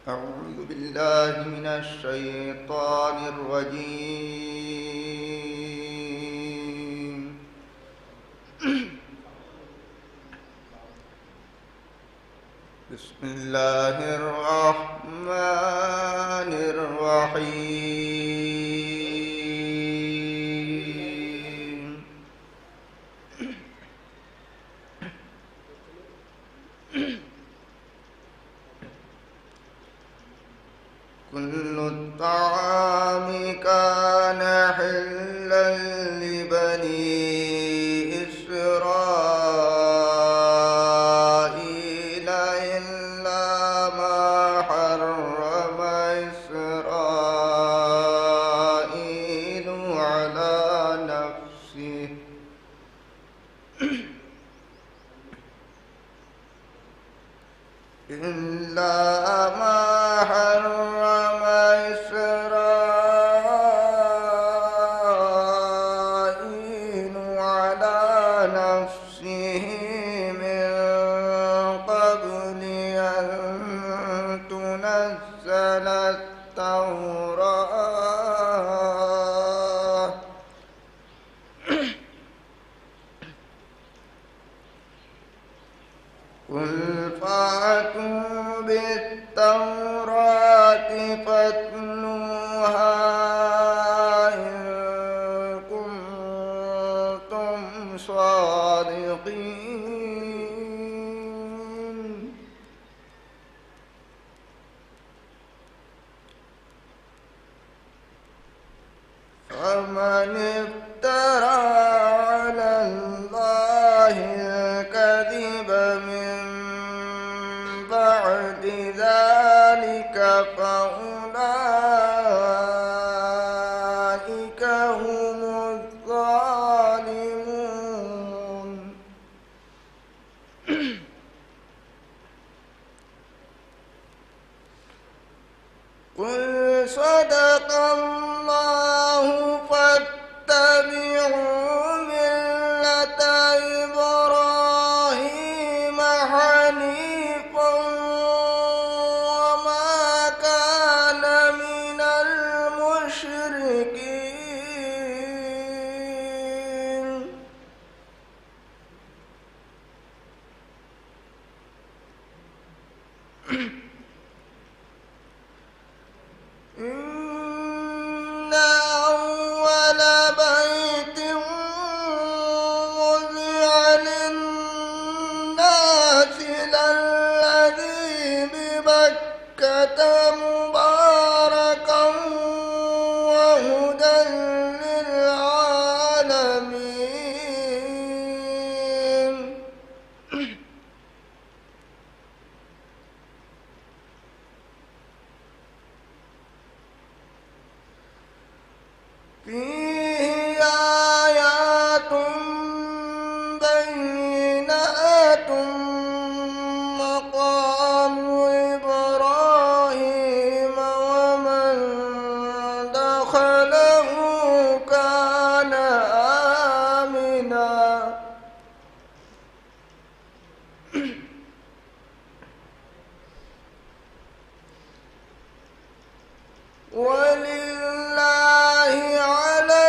أعوذ بالله من الشيطان الرجيم. بسم الله الرحمن الرحيم. كل الطعام كان حلا لبني إسرائيل إلا ما حرم إسرائيل على نفسه إلا ما حرم إسرائيل على نفسه من قبل أن تنزل التوراة قل فأتوا بالتوراة فاتلوها إن كنتم صادقين. فمن افترى على الله الكذب من بعد ذلك فأولئك هم الظالمون. قل صدق الله فاتبعوا ملة إبراهيم حنيفا وما كان من المشركين. إن أول بيت وضع للناس للذي ببكة مباركا وهدى للعالمين. فيه آيات بينات مقام إبراهيم ومن دخله كان آمنا. ولله على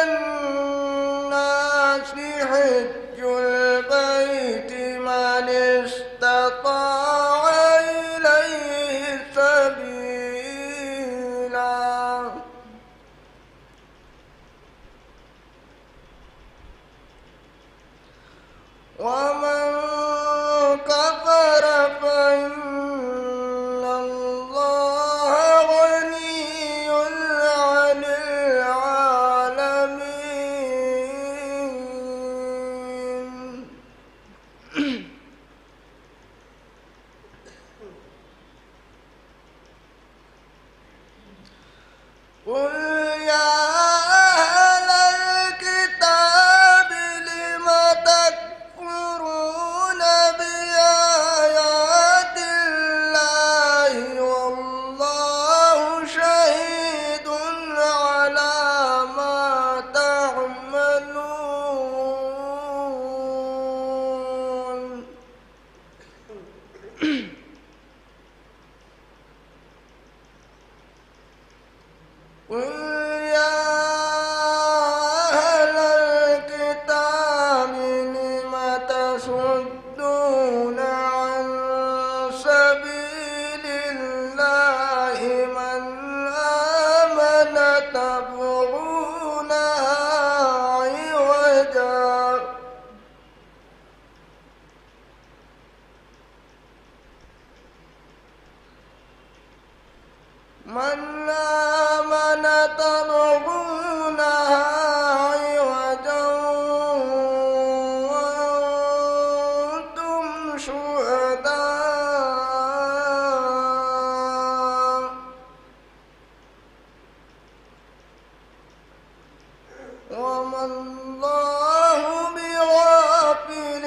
الله بغافل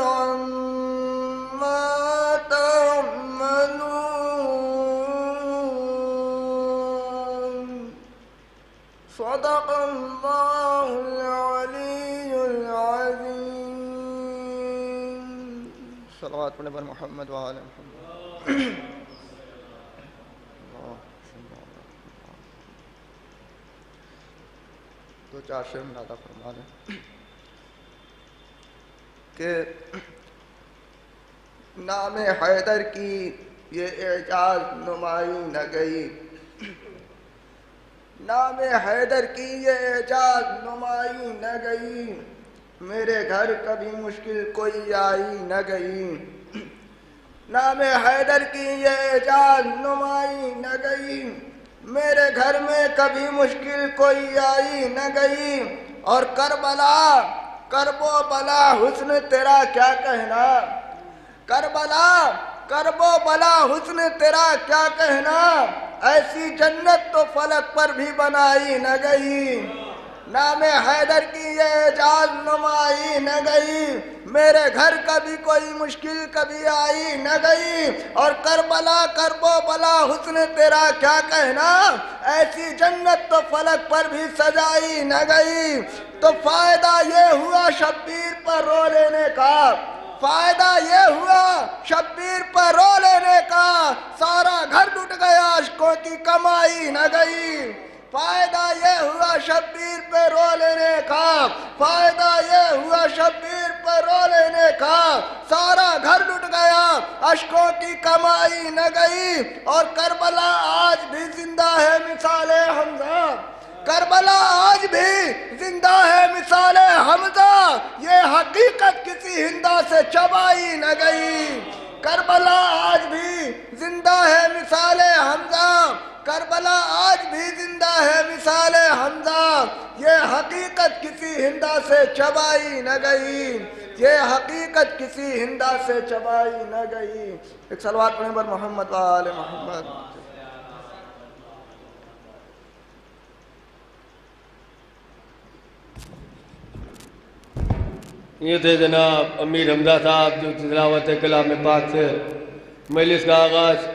عما تعملون صدق الله العلي العظيم صلوات پڑھنے پر محمد وآل محمد دو چار شعر منادہ فرما دیں کہ نام حیدر کی یہ اعجاز نمائی نہ گئی، نام حیدر کی یہ اعجاز نمائی نہ گئی، میرے گھر کبھی مشکل کوئی آئی نہ گئی، نام حیدر کی یہ اعجاز نمائی نہ گئی، میرے گھر میں کبھی مشکل کوئی آئی نہ گئی، اور کربلا کرب و بلا حسن تیرا کیا کہنا، کربلا کرب و بلا حسن تیرا کیا کہنا، ایسی جنت تو فلک پر بھی بنائی نہ گئی، نام حیدر کی یہ اعجاز نمائی نہ گئی، میرے گھر کبھی کوئی مشکل کبھی آئی نہ گئی، اور کربلا کرب و بلا حسن تیرا کیا کہنا، ایسی جنت تو فلک پر بھی سجائی نہ گئی، تو فائدہ یہ ہوا شبیر پر رو لینے کا، فائدہ یہ ہوا شبیر پر رو لینے کا، سارا گھر ٹوٹ گیا اشکوں کی کمائی نہ گئی، فائدہ یہ ہوا شبیر پہ رو لینے کا، فائدہ یہ ہوا شبیر پہ رو لینے کا، سارا گھر لٹ گیا اشکوں کی کمائی نہ گئی، اور کربلا آج بھی زندہ ہے مثال حمزہ، کربلا آج بھی زندہ ہے مثال حمزہ، یہ حقیقت کسی ہندا سے چبائی نہ گئی، کربلا آج بھی زندہ ہے مثال حمزہ، کربلا آج بھی زندہ ہے مثال حمزہ، یہ حقیقت کسی ہندا سے چبائی نہ گئی، یہ حقیقت کسی ہندا سے چبائی نہ گئی۔ ایک صلوات پڑھیں پر محمد و آل محمد۔ یہ تھے جناب امیر حمزہ صاحب جو تلاوت کلام پاک سے مجلس کا آغاز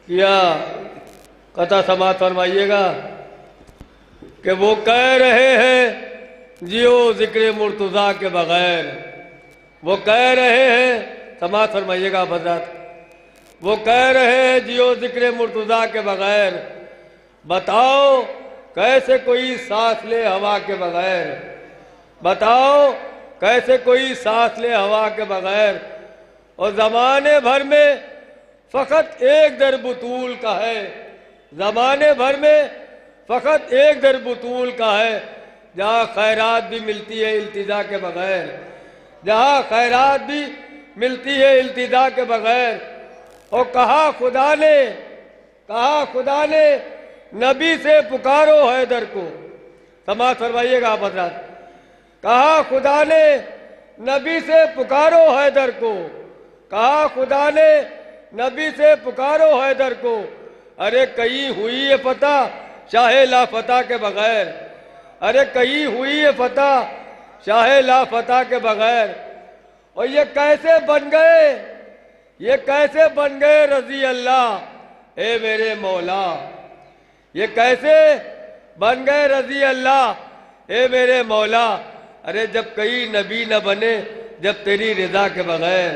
کیا۔ قطع سماعت فرمائیے گا کہ وہ کہہ رہے ہیں جیو ذکر مرتضیٰ کے بغیر، وہ کہہ رہے ہیں، سماعت فرمائیے گا حضرات، وہ کہہ رہے ہیں جیو ذکر مرتضیٰ کے بغیر، بتاؤ کیسے کوئی سانس لے ہوا کے بغیر، بتاؤ کیسے کوئی سانس لے ہوا کے بغیر، اور زمانے بھر میں فقط ایک در بطول کا ہے، زمانے بھر میں فقط ایک در بطول کا ہے، جہاں خیرات بھی ملتی ہے التجا کے بغیر، جہاں خیرات بھی ملتی ہے التجا کے بغیر، اور کہا خدا نے نبی سے پکارو حیدر کو، سماعت فرمائیے گا آپ حضرات، کہا خدا نے نبی سے پکارو حیدر کو، کہا خدا نے نبی سے پکارو حیدر کو، ارے کہیں ہوئی ہے فتح شاہ لا فتح کے بغیر، ارے کہیں ہوئی ہے فتح شاہ لا فتح کے بغیر، اور یہ کیسے بن گئے رضی اللہ اے میرے مولا، یہ کیسے بن گئے رضی اللہ اے میرے مولا، ارے جب کئی نبی نہ بنے جب تیری رضا کے بغیر،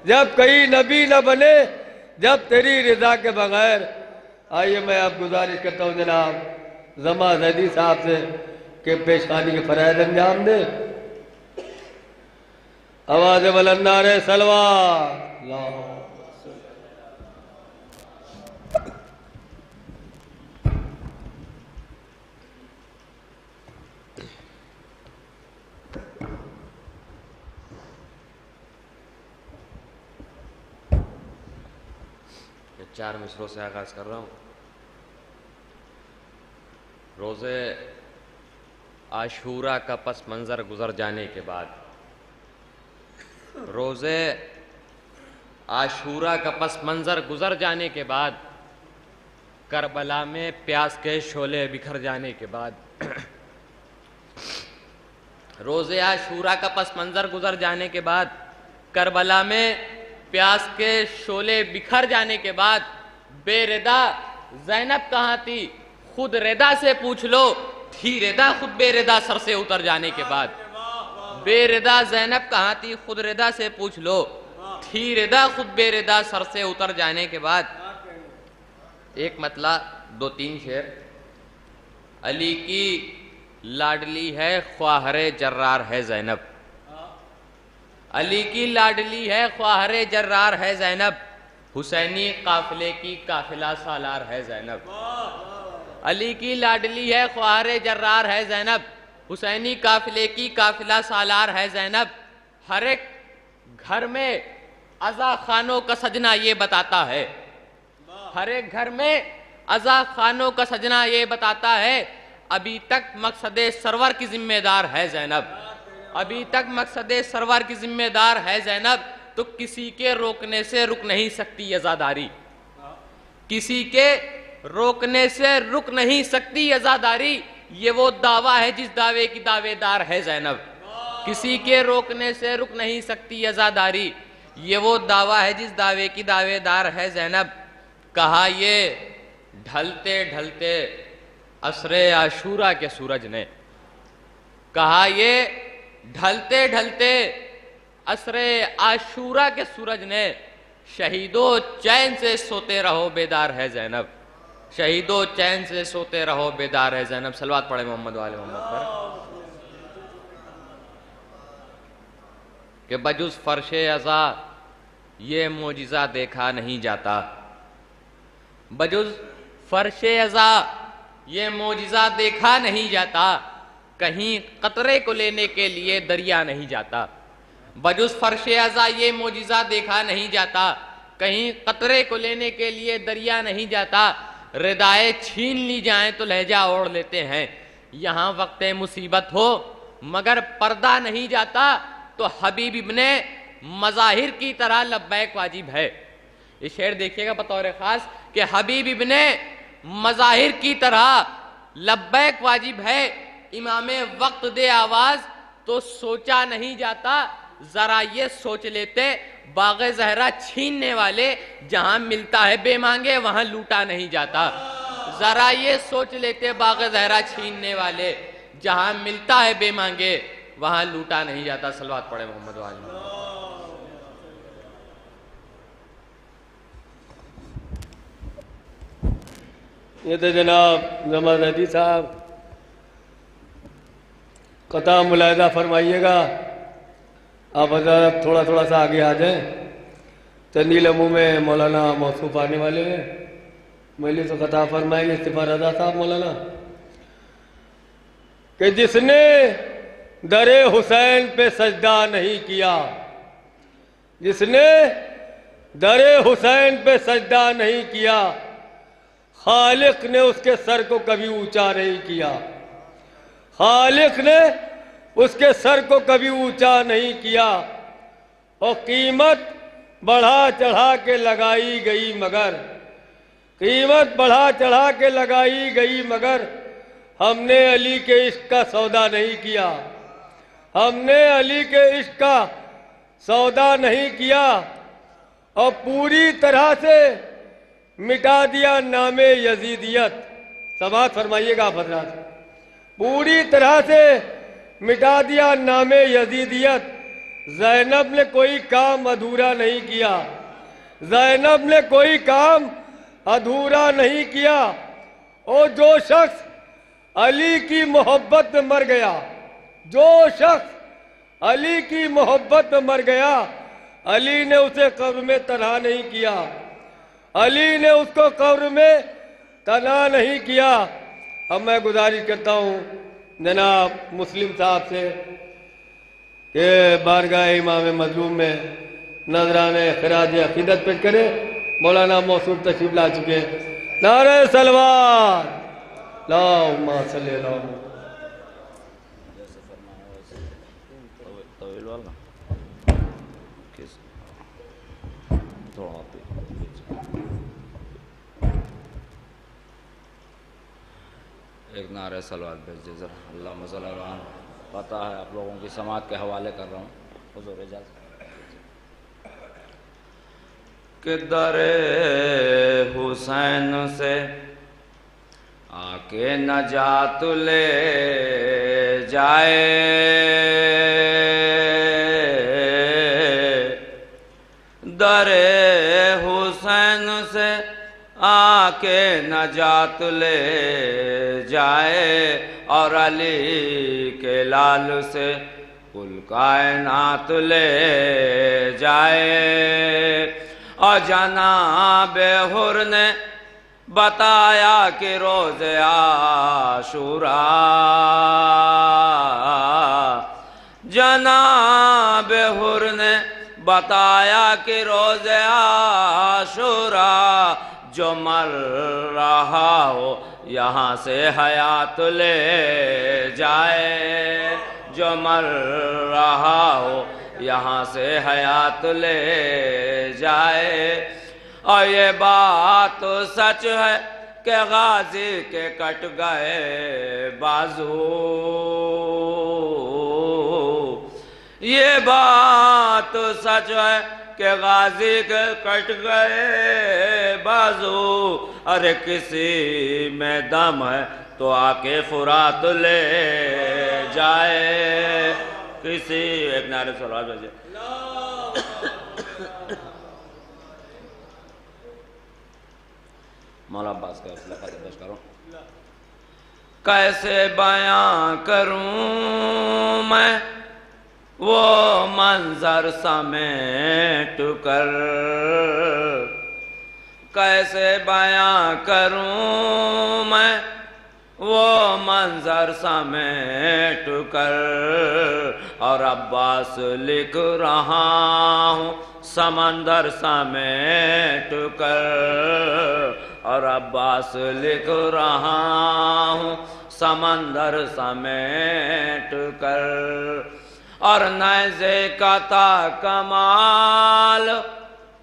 جب کئی نبی نہ بنے جب تیری رضا کے بغیر۔ آئیے میں آپ گزارش کرتا ہوں جناب زما زیدی صاحب سے کہ پیشخانی کے فرائض انجام دے۔ آواز بلند نعرہ صلوات۔ چار مصروں سے آغاز کر رہا ہوں۔ روزے عاشوراء کا پس منظر گزر جانے کے بعد، روزے عاشوراء کا پس منظر گزر جانے کے بعد، کربلا میں پیاس کے شعلے بکھر جانے کے بعد، روز عاشورہ کا پس منظر گزر جانے کے بعد، کربلا میں پیاس کے شعلے بکھر جانے کے بعد، بے ردا زینب کہاں تھی؟ خود ردا سے پوچھ لو، تھی ردا خود بے ردا سر سے اتر جانے کے بعد؟ بے ردا زینب کہاں تھی؟ خود ردا سے پوچھ لو، تھی ردا خود بے ردا سر سے اتر جانے کے بعد۔ ایک مطلع 2-3 شعر۔ علی کی لاڈلی ہے خواہر جرار ہے زینب، علی کی لاڈلی ہے خواہر جرار ہے زینب، حسینی قافلے کی قافلہ سالار ہے زینب۔ علی کی لاڈلی ہے خواہر جرار ہے زینب، حسینی قافلے کی قافلہ سالار ہے زینب۔ ہر ایک گھر میں عزا خانوں کا سجنا یہ بتاتا ہے، ہر ایک گھر میں عزا خانوں کا سجنا یہ بتاتا ہے، ابھی تک مقصد سرور کی ذمہ دار ہے زینب، ابھی تک مقصد سرور کی ذمہ دار ہے زینب۔ تو کسی کے روکنے سے رک نہیں سکتی عزاداری، کسی کے روکنے سے رک نہیں سکتی عزاداری، یہ وہ دعویٰ ہے جس دعوے کی دعوے دار ہے زینب۔ کسی کے روکنے سے رک نہیں سکتی عزاداری، یہ وہ دعویٰ ہے جس دعوے کی دعوے دار ہے زینب۔ کہا یہ ڈھلتے ڈھلتے عصر عاشورہ کے سورج نے، کہا یہ ڈھلتے ڈھلتے عصر عاشورہ کے سورج نے، شہیدو چین سے سوتے رہو بیدار ہے زینب، شہیدو چین سے سوتے رہو بیدار ہے زینب۔ صلوات پڑھے محمد و آل محمد پر۔ کہ بجز فرش عزا یہ معجزہ دیکھا نہیں جاتا، بجز فرش عزا یہ معجزہ دیکھا نہیں جاتا، کہیں قطرے کو لینے کے لیے دریا نہیں جاتا، بجز فرش عزا یہ معجزہ دیکھا نہیں جاتا، کہیں قطرے کو لینے کے لیے دریا نہیں جاتا، ردائے چھین لی جائیں تو لہجہ اوڑھ لیتے ہیں، یہاں وقت مصیبت ہو مگر پردہ نہیں جاتا، تو حبیب ابن مظاہر کی طرح لبیک واجب ہے۔ یہ شعر دیکھیے گا بطور خاص کہ حبیب ابن مظاہر کی طرح لبیک واجب ہے، امام وقت دے آواز تو سوچا نہیں جاتا، ذرا یہ سوچ لیتے باغ زہرہ چھیننے والے، جہاں ملتا ہے بے مانگے وہاں لوٹا نہیں جاتا، ذرا یہ سوچ لیتے باغ زہرہ چھیننے والے، جہاں ملتا ہے بے مانگے وہاں لوٹا نہیں جاتا۔ صلوات پڑھے محمد و آل محمد۔ یہ تو جناب زمان ردی صاحب قطع ملاحظہ فرمائیے گا، آپ حضرات تھوڑا تھوڑا سا آگے آ جائیں، تنزیل عموم میں مولانا موصوف آنے والے ہیں، مجلس تو قطع فرمائیں گے استفا رضا صاحب مولانا، کہ جس نے در حسین پہ سجدہ نہیں کیا، جس نے در حسین پہ سجدہ نہیں کیا، خالق نے اس کے سر کو کبھی اونچا نہیں کیا، خالق نے اس کے سر کو کبھی اونچا نہیں کیا، اور قیمت بڑھا چڑھا کے لگائی گئی مگر، قیمت بڑھا چڑھا کے لگائی گئی مگر، ہم نے علی کے عشق کا سودا نہیں کیا، ہم نے علی کے عشق کا سودا نہیں کیا، اور پوری طرح سے مٹا دیا نام یزیدیت۔ سماعت فرمائیے گا آپ حضرات، پوری طرح سے مٹا دیا نام یزیدیت۔ زینب نے کوئی کام ادھورا نہیں کیا، زینب نے کوئی کام ادھورا نہیں کیا، اور جو شخص علی کی محبت میں مر گیا، جو شخص علی کی محبت میں مر گیا، علی نے اسے قبر میں تنہا نہیں کیا، علی نے اس کو قبر میں تنہا نہیں کیا۔ اب میں گزارش کرتا ہوں جناب مسلم صاحب سے کہ بارگاہ امام مظلوم میں نذرانے خراج عقیدت پیش کرے۔ مولانا موصوف تشریف لا چکے ہیں۔ نعرہ صلوات، اللہم صلی اللہ علیہ وسلم۔ ایک نعرہ صلوات بھیج دے ذرا، اللہم صلی اللہ علیہ وسلم۔ پتہ ہے آپ لوگوں کی سماعت کے حوالے کر رہا ہوں. حضور اجازت کہ در حسین سے آ کے نجات لے جائے، در حسین سے آ کے نجات لے جائے، اور علی کے لال سے کل کائنات لے جائے. اور جناب حر نے بتایا کہ روز عاشورا، جناب حر نے بتایا کہ روز عاشورا، جو مر رہا ہو یہاں سے حیات لے جائے، جو مر رہا ہو یہاں سے حیات لے جائے. اور یہ بات تو سچ ہے کہ غازی کے کٹ گئے بازو، یہ بات تو سچ ہے کہ غازی کے کٹ گئے بازو. ارے کسی میں دم ہے تو آ کے فرات لے جائے، کسی ایک نعرے سلوات بجے. مولا عباس کا خط پیش کروں. کیسے بیاں کروں میں وہ منظر سمیٹ کر، کیسے بیاں کروں میں وہ منظر سمیٹ کر. اور عباس لکھ رہا ہوں سمندر سمیٹ کر، اور عباس لکھ رہا ہوں سمندر سمیٹ کر. اور نیزے کا تھا کمال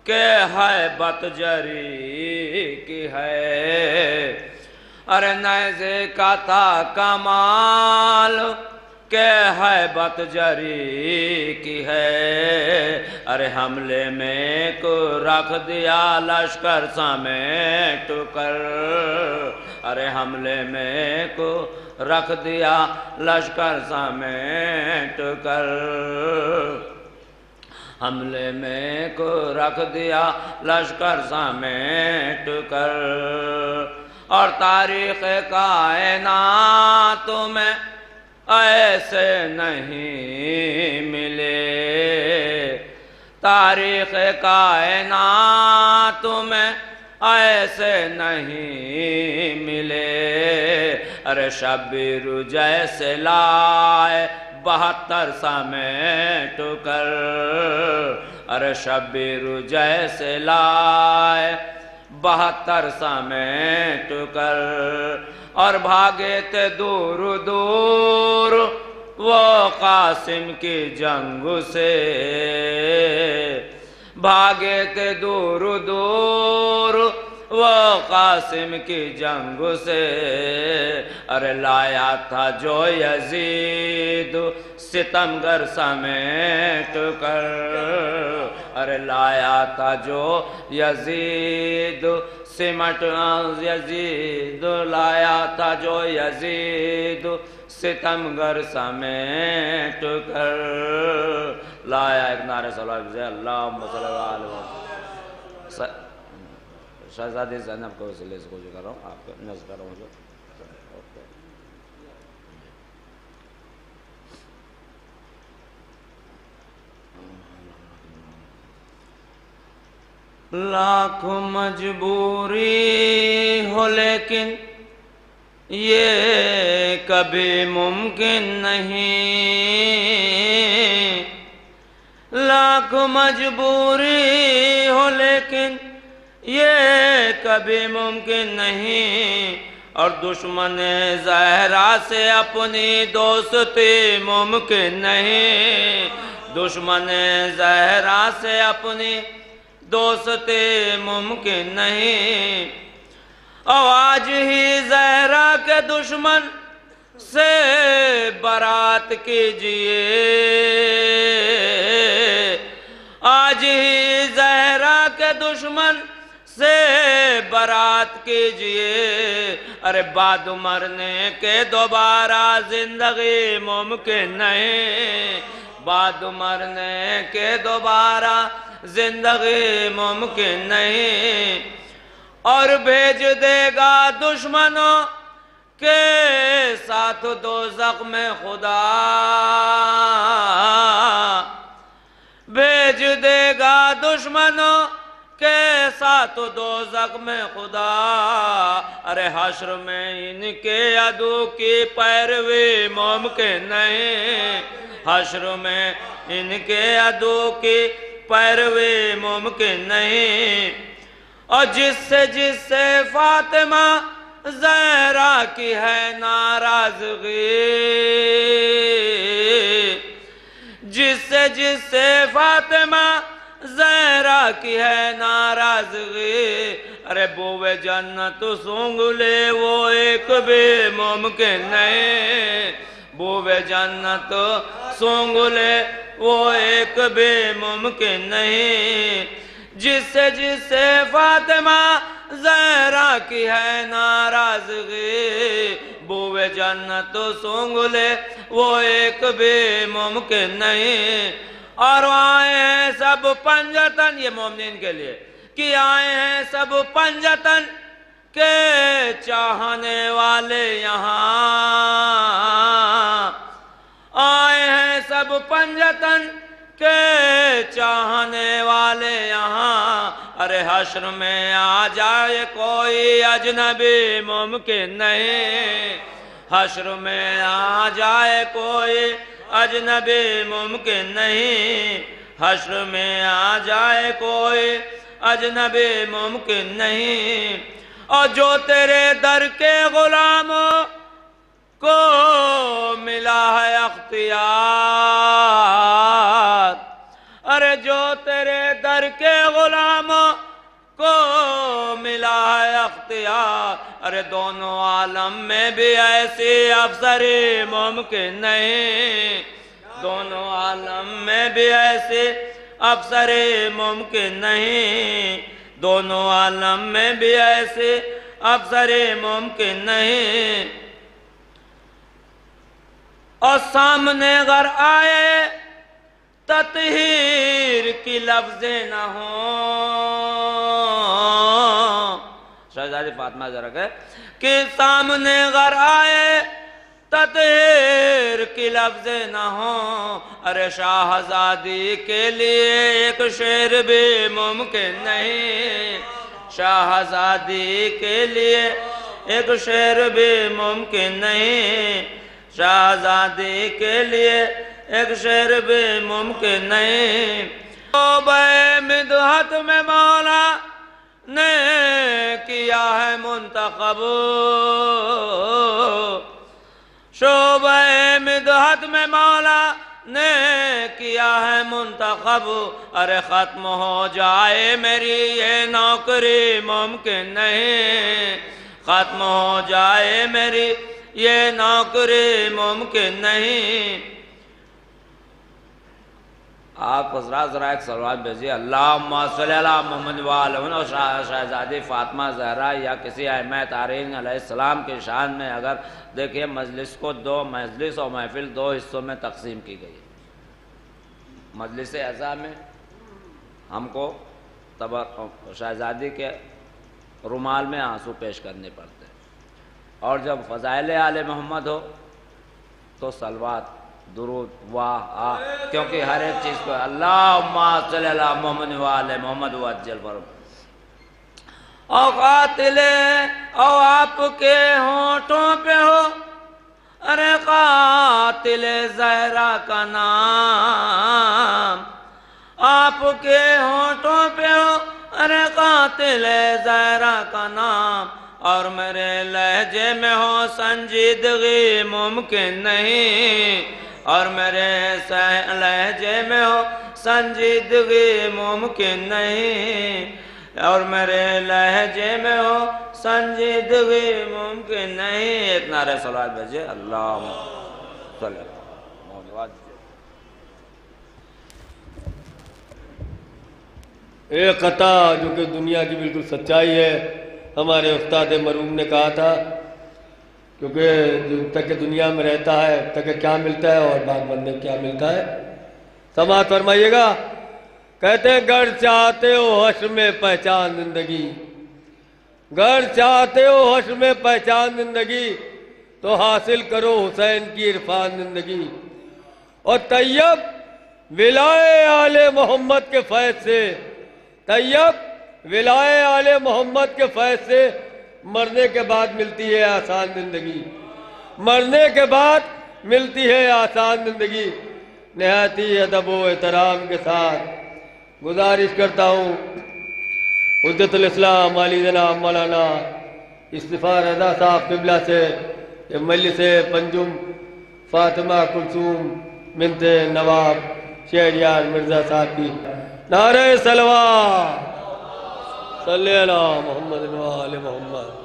کہ حیبت جری کی ہے، ارے نیزے کا تھا کمال کہ حیبت جری کی ہے. ارے حملے میں کو رکھ دیا لشکر سمیٹ کر، ارے حملے میں کو رکھ دیا لشکر سمیٹ کر، حملے میں کو رکھ دیا لشکر سمیٹ کر. اور تاریخ کائنات میں ایسے نہیں ملے، تاریخ کائنات میں ایسے نہیں ملے. ارے شبیر جیسے لائے 72 سمیٹ کر، ارے شبیر جیسے لائے 72 سمیٹ کر. اور بھاگے تھے دور دور وہ قاسم کی جنگ سے، بھاگے تھے دور دور وہ قاسم کی جنگ سے. ارے لایا تھا جو یزید ستمگر سمیٹ کر، ارے لایا تھا جو یزید سمٹ یزید، لایا تھا جو یزید ستمگر سمیٹ کر. لایا ایک نعرہ صلوات سے اللہم صلی اللہ علیہ وسلم. شہزادی زینب کو وسیلے سے کوشش کر رہا ہوں، آپ کو نظر کر رہا ہوں. لاکھ مجبوری ہو لیکن یہ کبھی ممکن نہیں، لاکھ مجبوری ہو لیکن یہ کبھی ممکن نہیں. اور دشمن زہرا سے اپنی دوستی ممکن نہیں، دشمن زہرا سے اپنی دوستی ممکن نہیں. آج ہی زہرا کے دشمن سے برا برات کیجئے، آج ہی زہرا کے دشمن سے برات کیجئے، ارے بعد مرنے کے دوبارہ زندگی ممکن نہیں، بعد مرنے کے دوبارہ زندگی ممکن نہیں، اور بھیج دے گا دشمنوں کے ساتھ دوزخ میں خدا، بھیج دے گا دشمنوں کے ساتھ دوزخ میں خدا، ارے حشر میں ان کے عدو کی پیروی ممکن نہیں، حشر میں ان کے عدو کی پیروی ممکن نہیں، اور جس سے فاطمہ زہرا کی ہے ناراضگی، جس سے فاطمہ زہرا کی ہے ناراضگی، ارے بوئے جنت سونگ لے وہ ایک بھی ممکن نہیں، بوئے جنت سونگ لے وہ ایک بھی ممکن نہیں، جس سے فاطمہ زہرا کی ہے ناراضگی، بوئے جنت سونگ لے وہ ایک بھی ممکن نہیں، اور آئے ہیں سب پنجتن، یہ مومنین کے لیے، کہ آئے ہیں سب پنجتن کے چاہنے والے یہاں، آئے ہیں سب پنجتن کے چاہنے والے یہاں، ارے حشر میں آ جائے کوئی اجنبی ممکن نہیں، حشر میں آ جائے کوئی اجنبی ممکن نہیں، حشر میں آ جائے کوئی اجنبی ممکن نہیں، اور جو تیرے در کے غلاموں کو ملا ہے اختیار، ارے جو تیرے در کے غلاموں کو ملا ہے اختیار، ارے دونوں عالم میں بھی ایسی افسری ممکن نہیں، دونوں عالم میں بھی ایسی افسری ممکن نہیں، دونوں عالم میں بھی ایسی افسری ممکن نہیں، اور سامنے غر آئے تطہیر کی لفظیں نہ ہوں، شہزادی فاطمہ ذرا کہ سامنے غر آئے تطہیر کی لفظیں نہ ہوں، ارے شاہزادی کے لیے ایک شعر بھی ممکن نہیں، شاہزادی کے لیے ایک شعر بھی ممکن نہیں، شاہزادی کے لیے ایک شعر بھی ممکن نہیں، شعبہ مدحت میں مولا نے کیا ہے منتخب، شعبہ مدحت میں مولا نے کیا ہے منتخب، ارے ختم ہو جائے میری یہ نوکری ممکن نہیں، ختم ہو جائے میری یہ نوکری ممکن نہیں، آپ حضرات ذرا ایک سلوات بھیجیے، اللہم صلی اللہ محمد وآلہ اور شہزادی فاطمہ زہرا یا کسی ائمہ تارین علیہ السلام کی شان میں اگر دیکھیے مجلس کو دو مجلس اور محفل دو حصوں میں تقسیم کی گئی، مجلس عزا میں ہم کو شہزادی کے رومال میں آنسو پیش کرنے پڑتے ہیں، اور جب فضائل آل محمد ہو تو صلوات درود واہ کیونکہ ہر ایک چیز کو اللہم صلی اللہ محمد وآلہ محمد وعجل فرما، او قاتل او آپ کے ہونٹوں پہ ہو ارے قاتل زہرا کا نام، آپ کے ہونٹوں پہ ہو ارے قاتل زہرا کا نام، اور میرے لہجے میں ہو سنجیدگی ممکن نہیں، اور میرے لہجے میں ہو سنجیدگی ممکن نہیں، اور میرے لہجے میں ہو سنجیدگی ممکن نہیں، ایک نعرہ صلوات بھیجئے، اللہم صلی اللہ ایک قطع جو کہ دنیا کی بالکل سچائی ہے، ہمارے استاد مرحوم نے کہا تھا، کیونکہ جب تک دنیا میں رہتا ہے تک کیا ملتا ہے اور بعد مرنے کیا ملتا ہے، سماعت فرمائیے گا۔ کہتے ہیں گر چاہتے ہو حشر میں پہچان زندگی، گر چاہتے ہو حشر میں پہچان زندگی، تو حاصل کرو حسین کی عرفان زندگی، اور طیب ولائے آل محمد کے فیض سے، طیب ولائے آل محمد کے فیض سے مرنے کے بعد ملتی ہے آسان زندگی، مرنے کے بعد ملتی ہے آسان زندگی۔ نہایت ہی ادب و احترام کے ساتھ گزارش کرتا ہوں حجت الاسلام علی جناب مولانا استغفار رضا صاحب قبلہ سے کہ مجلس پنجم فاطمہ کلثوم بنت نواب شہریار مرزا صاحب کی نعرہ صلوات صلی اللہ محمد و آل محمد۔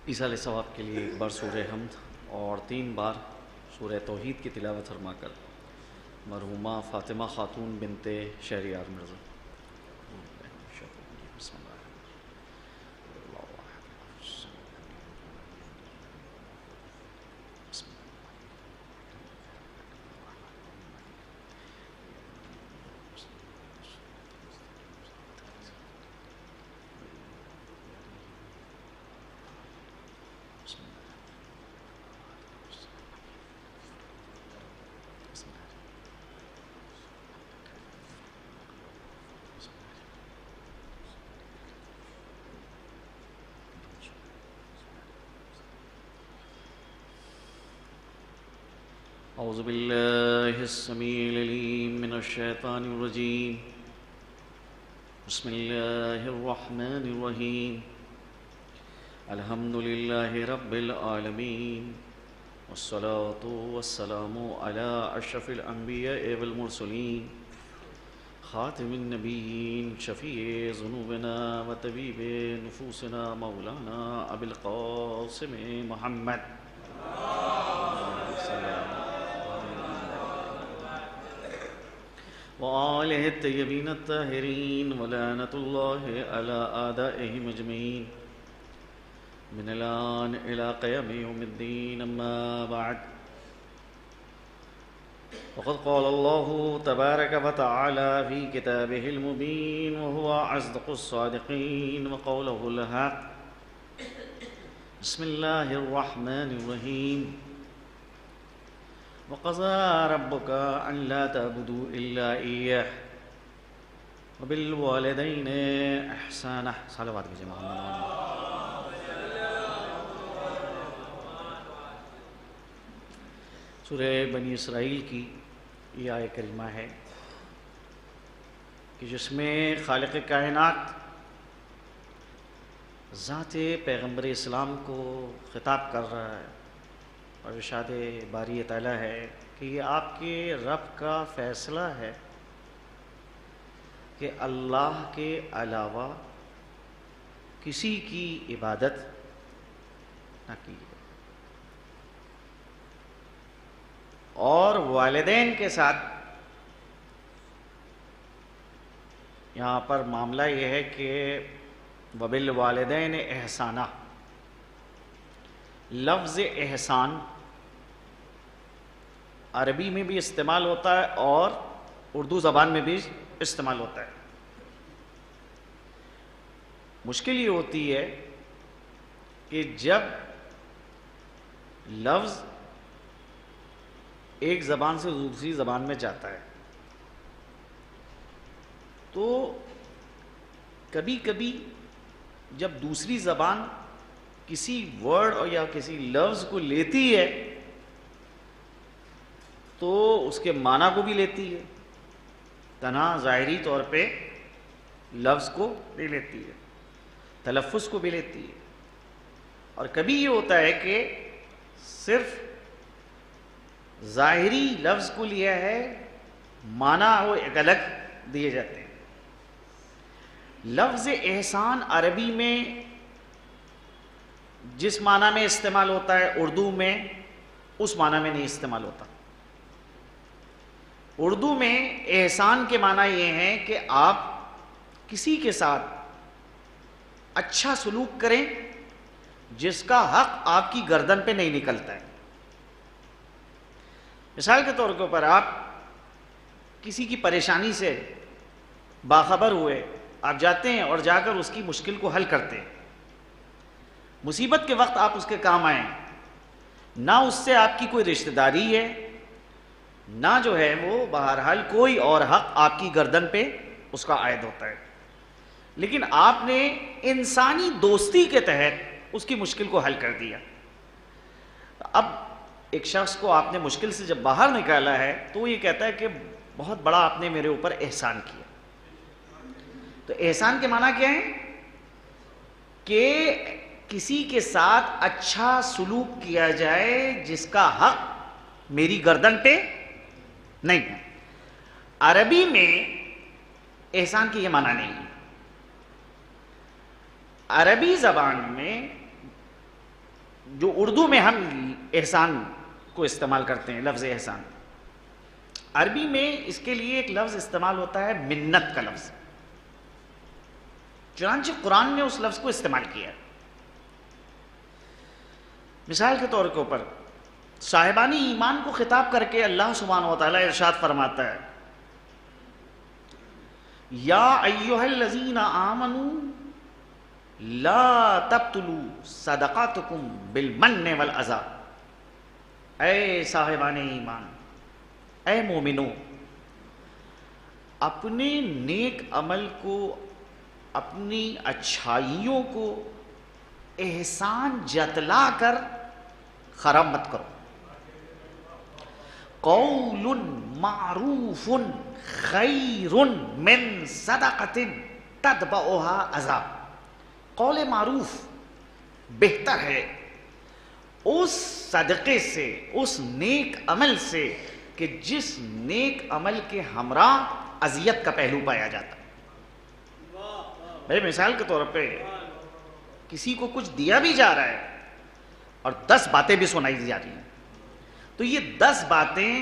ایصال ثواب کے لیے ایک بار سورہ حمد اور 3 بار سورہ توحید کی تلاوت فرما کر مرحومہ فاطمہ خاتون بنت شہریار مرزا۔ اعوذ باللہ السمیع العلیم من الشیطان الرجیم، بسم اللہ الرحمن الرحیم، الحمد للہ رب العالمین، والصلاة والسلام علی اشرف الانبیاء والمرسلین، خاتم النبیین، شفیع ذنوبنا و طبیب نفوسنا، مولانا ابی القاسم محمد وآلہ الطیبین الطاہرین، ولعنۃ اللہ علی اعدائہم اجمعین، من الآن الی قیام یوم الدین، اما بعد، وقد قال اللہ تبارک وتعالی فی کتابہ المبین، وہو اصدق الصادقین، وقولہ الحق۔ بسم اللہ الرحمن الرحیم، وَقَضَىٰ رَبُّكَ أَن لَّا تَعْبُدُوا إِلَّا إِيَّاهُ وَبِالْوَالِدَيْنِ إِحْسَانًا۔ صلوات بھیجیں محمد۔ سورہ بنی اسرائیل کی یہ آیت کریمہ ہے کہ جس میں خالق کائنات ذات پیغمبر اسلام کو خطاب کر رہا ہے، اور ارشاد باری تعالیٰ ہے کہ یہ آپ کے رب کا فیصلہ ہے کہ اللہ کے علاوہ کسی کی عبادت نہ کی جائے، اور والدین کے ساتھ یہاں پر معاملہ یہ ہے کہ وَبِالْوَالِدَيْنِ إِحْسَانًا، لفظ احسان عربی میں بھی استعمال ہوتا ہے اور اردو زبان میں بھی استعمال ہوتا ہے۔ مشکل یہ ہوتی ہے کہ جب لفظ ایک زبان سے دوسری زبان میں جاتا ہے تو کبھی کبھی جب دوسری زبان کسی ورڈ اور یا کسی لفظ کو لیتی ہے تو اس کے معنی کو بھی لیتی ہے، تنہا ظاہری طور پہ لفظ کو بھی لیتی ہے، تلفظ کو بھی لیتی ہے۔ اور کبھی یہ ہوتا ہے کہ صرف ظاہری لفظ کو لیا ہے، معنی وہ ایک الگ دیے جاتے ہیں۔ لفظ احسان عربی میں جس معنی میں استعمال ہوتا ہے اردو میں اس معنی میں نہیں استعمال ہوتا۔ اردو میں احسان کے معنی یہ ہیں کہ آپ کسی کے ساتھ اچھا سلوک کریں جس کا حق آپ کی گردن پہ نہیں نکلتا ہے۔ مثال کے طور کے اوپر آپ کسی کی پریشانی سے باخبر ہوئے، آپ جاتے ہیں اور جا کر اس کی مشکل کو حل کرتے ہیں۔ مصیبت کے وقت آپ اس کے کام آئیں، نہ اس سے آپ کی کوئی رشتہ داری ہے، نہ جو ہے وہ بہرحال کوئی اور حق آپ کی گردن پہ اس کا عائد ہوتا ہے، لیکن آپ نے انسانی دوستی کے تحت اس کی مشکل کو حل کر دیا۔ اب ایک شخص کو آپ نے مشکل سے جب باہر نکالا ہے تو وہ یہ کہتا ہے کہ بہت بڑا آپ نے میرے اوپر احسان کیا۔ تو احسان کے معنی کیا ہے؟ کہ کسی کے ساتھ اچھا سلوک کیا جائے جس کا حق میری گردن پہ نہیں ہے۔ عربی میں احسان کی یہ معنی نہیں ہے۔ عربی زبان میں جو اردو میں ہم احسان کو استعمال کرتے ہیں، لفظ احسان، عربی میں اس کے لیے ایک لفظ استعمال ہوتا ہے منت کا لفظ۔ چنانچہ قرآن نے اس لفظ کو استعمال کیا۔ مثال کے طور کے اوپر صاحبان ایمان کو خطاب کر کے اللہ سبحانہ و تعالیٰ ارشاد فرماتا ہے، یا ایھا الذین آمنوا لا تبطلوا صدقاتکم بالمن والاذی، اے صاحبان ایمان، اے مومنوں، اپنے نیک عمل کو، اپنی اچھائیوں کو احسان جتلا کر خراب مت کرو۔ قول معروف خیر من صدقۃ تتبعها اذی، قول معروف بہتر ہے اس صدقے سے، اس نیک عمل سے کہ جس نیک عمل کے ہمراہ اذیت کا پہلو پایا جاتا ہے۔ بھائی مثال کے طور پہ کسی کو کچھ دیا بھی جا رہا ہے اور 10 باتیں بھی سنائی جا رہی ہیں، تو یہ 10 باتیں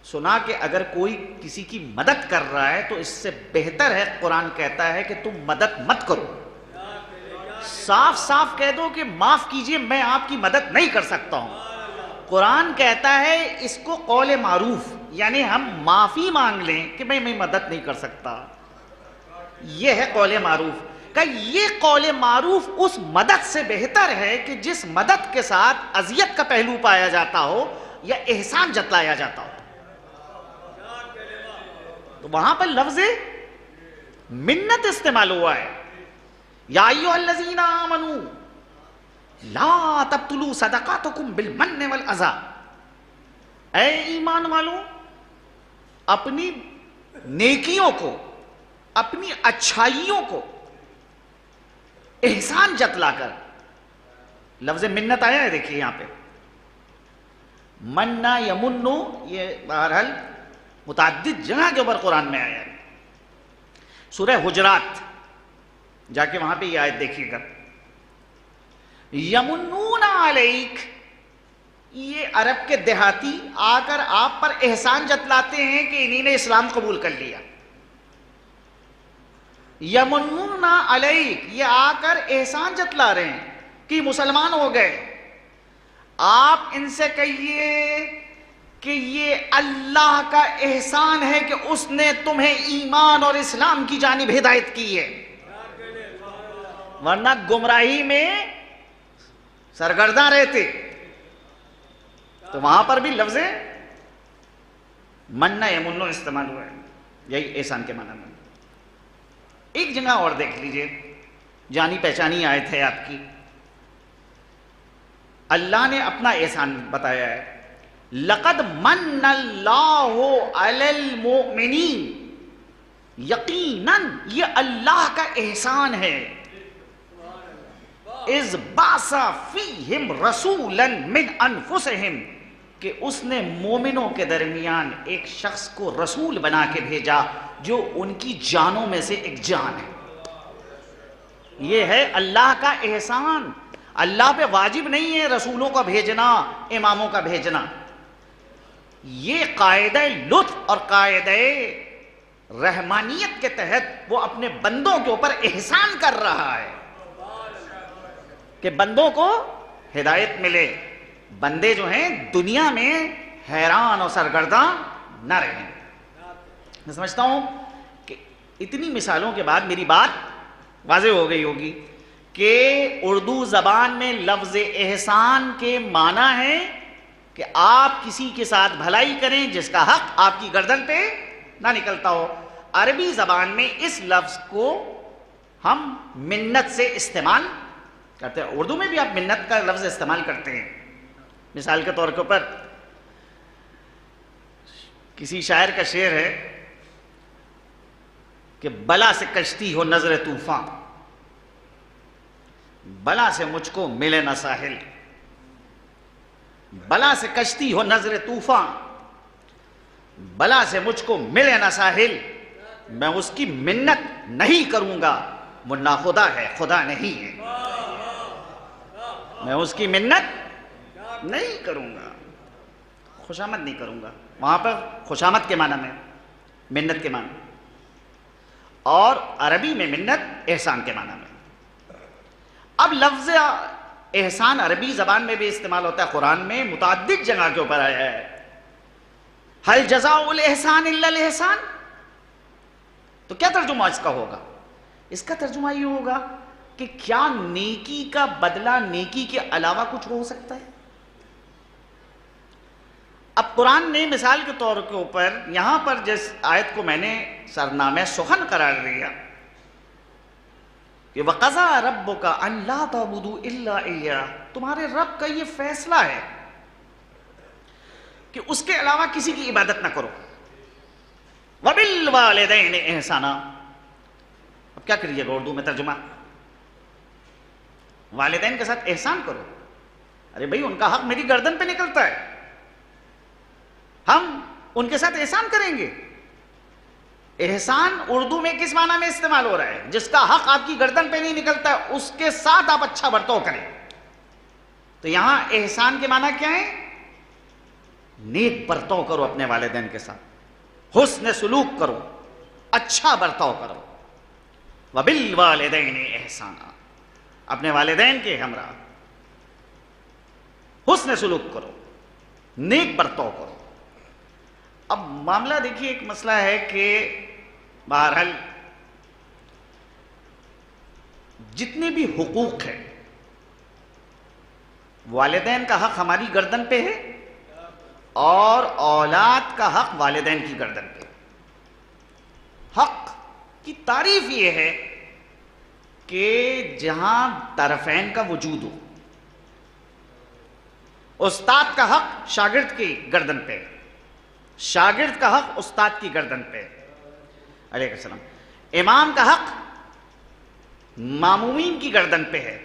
سنا کے اگر کوئی کسی کی مدد کر رہا ہے تو اس سے بہتر ہے، قرآن کہتا ہے کہ تم مدد مت کرو، صاف صاف کہہ دو کہ معاف کیجئے میں آپ کی مدد نہیں کر سکتا ہوں۔ قرآن کہتا ہے اس کو قول معروف، یعنی ہم معافی مانگ لیں کہ میں مدد نہیں کر سکتا، یہ ہے قول معروف۔ کہ یہ قول معروف اس مدد سے بہتر ہے کہ جس مدد کے ساتھ اذیت کا پہلو پایا جاتا ہو یا احسان جتلایا جاتا ہو۔ تو وہاں پر لفظ منت استعمال ہوا ہے، یا ایھا الذین آمنوا لا تبطلوا صدقاتکم بالمن والاذی، اے ایمان والوں، اپنی نیکیوں کو، اپنی اچھائیوں کو احسان جتلا کر، لفظ منت آیا ہے دیکھیے یہاں پہ، منّا یمنو، یہ بہرحال متعدد جگہ کے اوپر قرآن میں آیا ہے۔ سورہ حجرات جا کے وہاں پہ یہ آیت دیکھیے گا، یمنون علیک، یہ عرب کے دیہاتی آ کر آپ پر احسان جتلاتے ہیں کہ انہی نے اسلام قبول کر لیا۔ یمنون علیک، یہ آ کر احسان جتلا رہے ہیں کہ مسلمان ہو گئے۔ آپ ان سے کہیے کہ یہ اللہ کا احسان ہے کہ اس نے تمہیں ایمان اور اسلام کی جانب ہدایت کی ہے، ورنہ گمراہی میں سرگرداں رہتے۔ تو وہاں پر بھی لفظ منّا یمنو استعمال ہوا ہے، یہی احسان کے معنی میں۔ ایک جگہ اور دیکھ لیجئے، جانی پہچانی آیت ہے آپ کی، اللہ نے اپنا احسان بتایا ہے، لَقَدْ مَنَّ اللَّهُ عَلَى الْمُؤْمِنِينَ، یقیناً یہ اللہ کا احسان ہے اذ بعث فیہم رسولا من انفسہم، کہ اس نے مومنوں کے درمیان ایک شخص کو رسول بنا کے بھیجا جو ان کی جانوں میں سے ایک جان ہے۔ یہ ہے اللہ کا احسان۔ اللہ پہ واجب نہیں ہے رسولوں کا بھیجنا، اماموں کا بھیجنا۔ یہ قاعدہ لطف اور قاعدہ رحمانیت کے تحت وہ اپنے بندوں کے اوپر احسان کر رہا ہے کہ بندوں کو ہدایت ملے، بندے جو ہیں دنیا میں حیران اور سرگرداں نہ رہیں۔ میں سمجھتا ہوں کہ اتنی مثالوں کے بعد میری بات واضح ہو گئی ہوگی کہ اردو زبان میں لفظ احسان کے معنی ہے کہ آپ کسی کے ساتھ بھلائی کریں جس کا حق آپ کی گردن پہ نہ نکلتا ہو۔ عربی زبان میں اس لفظ کو ہم منت سے استعمال کرتے ہیں، اردو میں بھی آپ منت کا لفظ استعمال کرتے ہیں۔ مثال کے طور کے اوپر کسی شاعر کا شعر ہے کہ بلا سے کشتی ہو نظر طوفان، بلا سے مجھ کو ملے نہ ساحل، بلا سے کشتی ہو نظر طوفان، بلا سے مجھ کو ملے نہ ساحل، میں اس کی منت نہیں کروں گا، منا خدا ہے خدا نہیں ہے، میں اس کی منت نہیں کروں گا، خوشامد نہیں کروں گا۔ وہاں پر خوشامد کے معنی میں، منت کے معنی، اور عربی میں منت احسان کے معنی میں۔ اب لفظ احسان عربی زبان میں بھی استعمال ہوتا ہے، قرآن میں متعدد جگہ کے اوپر آیا ہے۔ ہل جزاء الاحسان الا الاحسان، تو کیا ترجمہ اس کا ہوگا؟ اس کا ترجمہ یہ ہوگا کہ کیا نیکی کا بدلہ نیکی کے علاوہ کچھ ہو سکتا ہے؟ اب قرآن نے مثال کے طور کے اوپر یہاں پر جس آیت کو میں نے سرنامہ سخن قرار دیا کہ وَقَضَىٰ رَبُّكَ أَن لَا تَعْبُدُوا إِلَّا إِيَّاهُ، تمہارے رب کا یہ فیصلہ ہے کہ اس کے علاوہ کسی کی عبادت نہ کرو۔ وَبِالْوَالِدَيْنِ إِحْسَانًا، اب کیا کریے گا اردو میں ترجمہ؟ والدین کے ساتھ احسان کرو۔ ارے بھائی ان کا حق میری گردن پہ نکلتا ہے، ہم ان کے ساتھ احسان کریں گے۔ احسان اردو میں کس معنی میں استعمال ہو رہا ہے؟ جس کا حق آپ کی گردن پہ نہیں نکلتا ہے اس کے ساتھ آپ اچھا برتاؤ کریں۔ تو یہاں احسان کے معنی کیا ہے؟ نیک برتاؤ کرو اپنے والدین کے ساتھ، حسن سلوک کرو، اچھا برتاؤ کرو۔ وَبِالْوَالِدَيْنِ إِحْسَانًا، اپنے والدین کے ہمراہ حسن سلوک کرو، نیک برتاؤ کرو۔ اب معاملہ دیکھیے، ایک مسئلہ ہے کہ بہرحال جتنے بھی حقوق ہیں، والدین کا حق ہماری گردن پہ ہے اور اولاد کا حق والدین کی گردن پہ۔ حق کی تعریف یہ ہے کہ جہاں طرفین کا وجود ہو۔ استاد کا حق شاگرد کی گردن پہ، شاگرد کا حق استاد کی گردن پہ، علیہ السلام۔ امام کا حق مامومین کی گردن پہ ہے،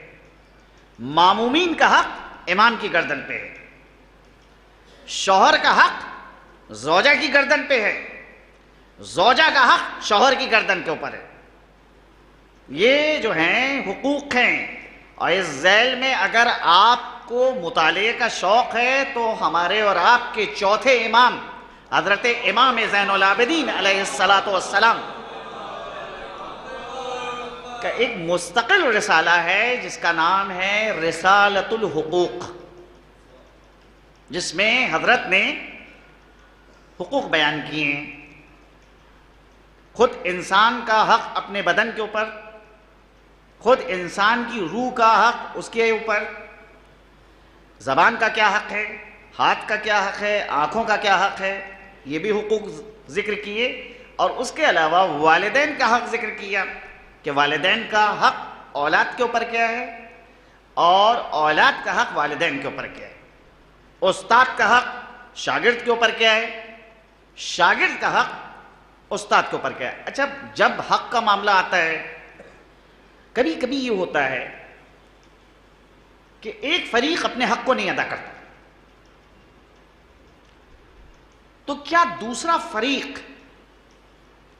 مامومین کا حق امام کی گردن پہ ہے۔ شوہر کا حق زوجہ کی گردن پہ ہے، زوجہ کا حق شوہر کی گردن کے اوپر ہے۔ یہ جو ہیں حقوق ہیں، اور اس ذیل میں اگر آپ کو مطالعے کا شوق ہے تو ہمارے اور آپ کے چوتھے امام حضرت امام زین العابدین علیہ السلام کا ایک مستقل رسالہ ہے جس کا نام ہے رسالۃ الحقوق، جس میں حضرت نے حقوق بیان کیے ہیں۔ خود انسان کا حق اپنے بدن کے اوپر، خود انسان کی روح کا حق اس کے اوپر، زبان کا کیا حق ہے، ہاتھ کا کیا حق ہے، آنکھوں کا کیا حق ہے، یہ بھی حقوق ذکر کیے۔ اور اس کے علاوہ والدین کا حق ذکر کیا کہ والدین کا حق اولاد کے اوپر کیا ہے اور اولاد کا حق والدین کے اوپر کیا ہے۔ استاد کا حق شاگرد کے اوپر کیا ہے، شاگرد کا حق استاد کے اوپر کیا ہے۔ اچھا، جب حق کا معاملہ آتا ہے، کبھی کبھی یہ ہوتا ہے کہ ایک فریق اپنے حق کو نہیں ادا کرتا، تو کیا دوسرا فریق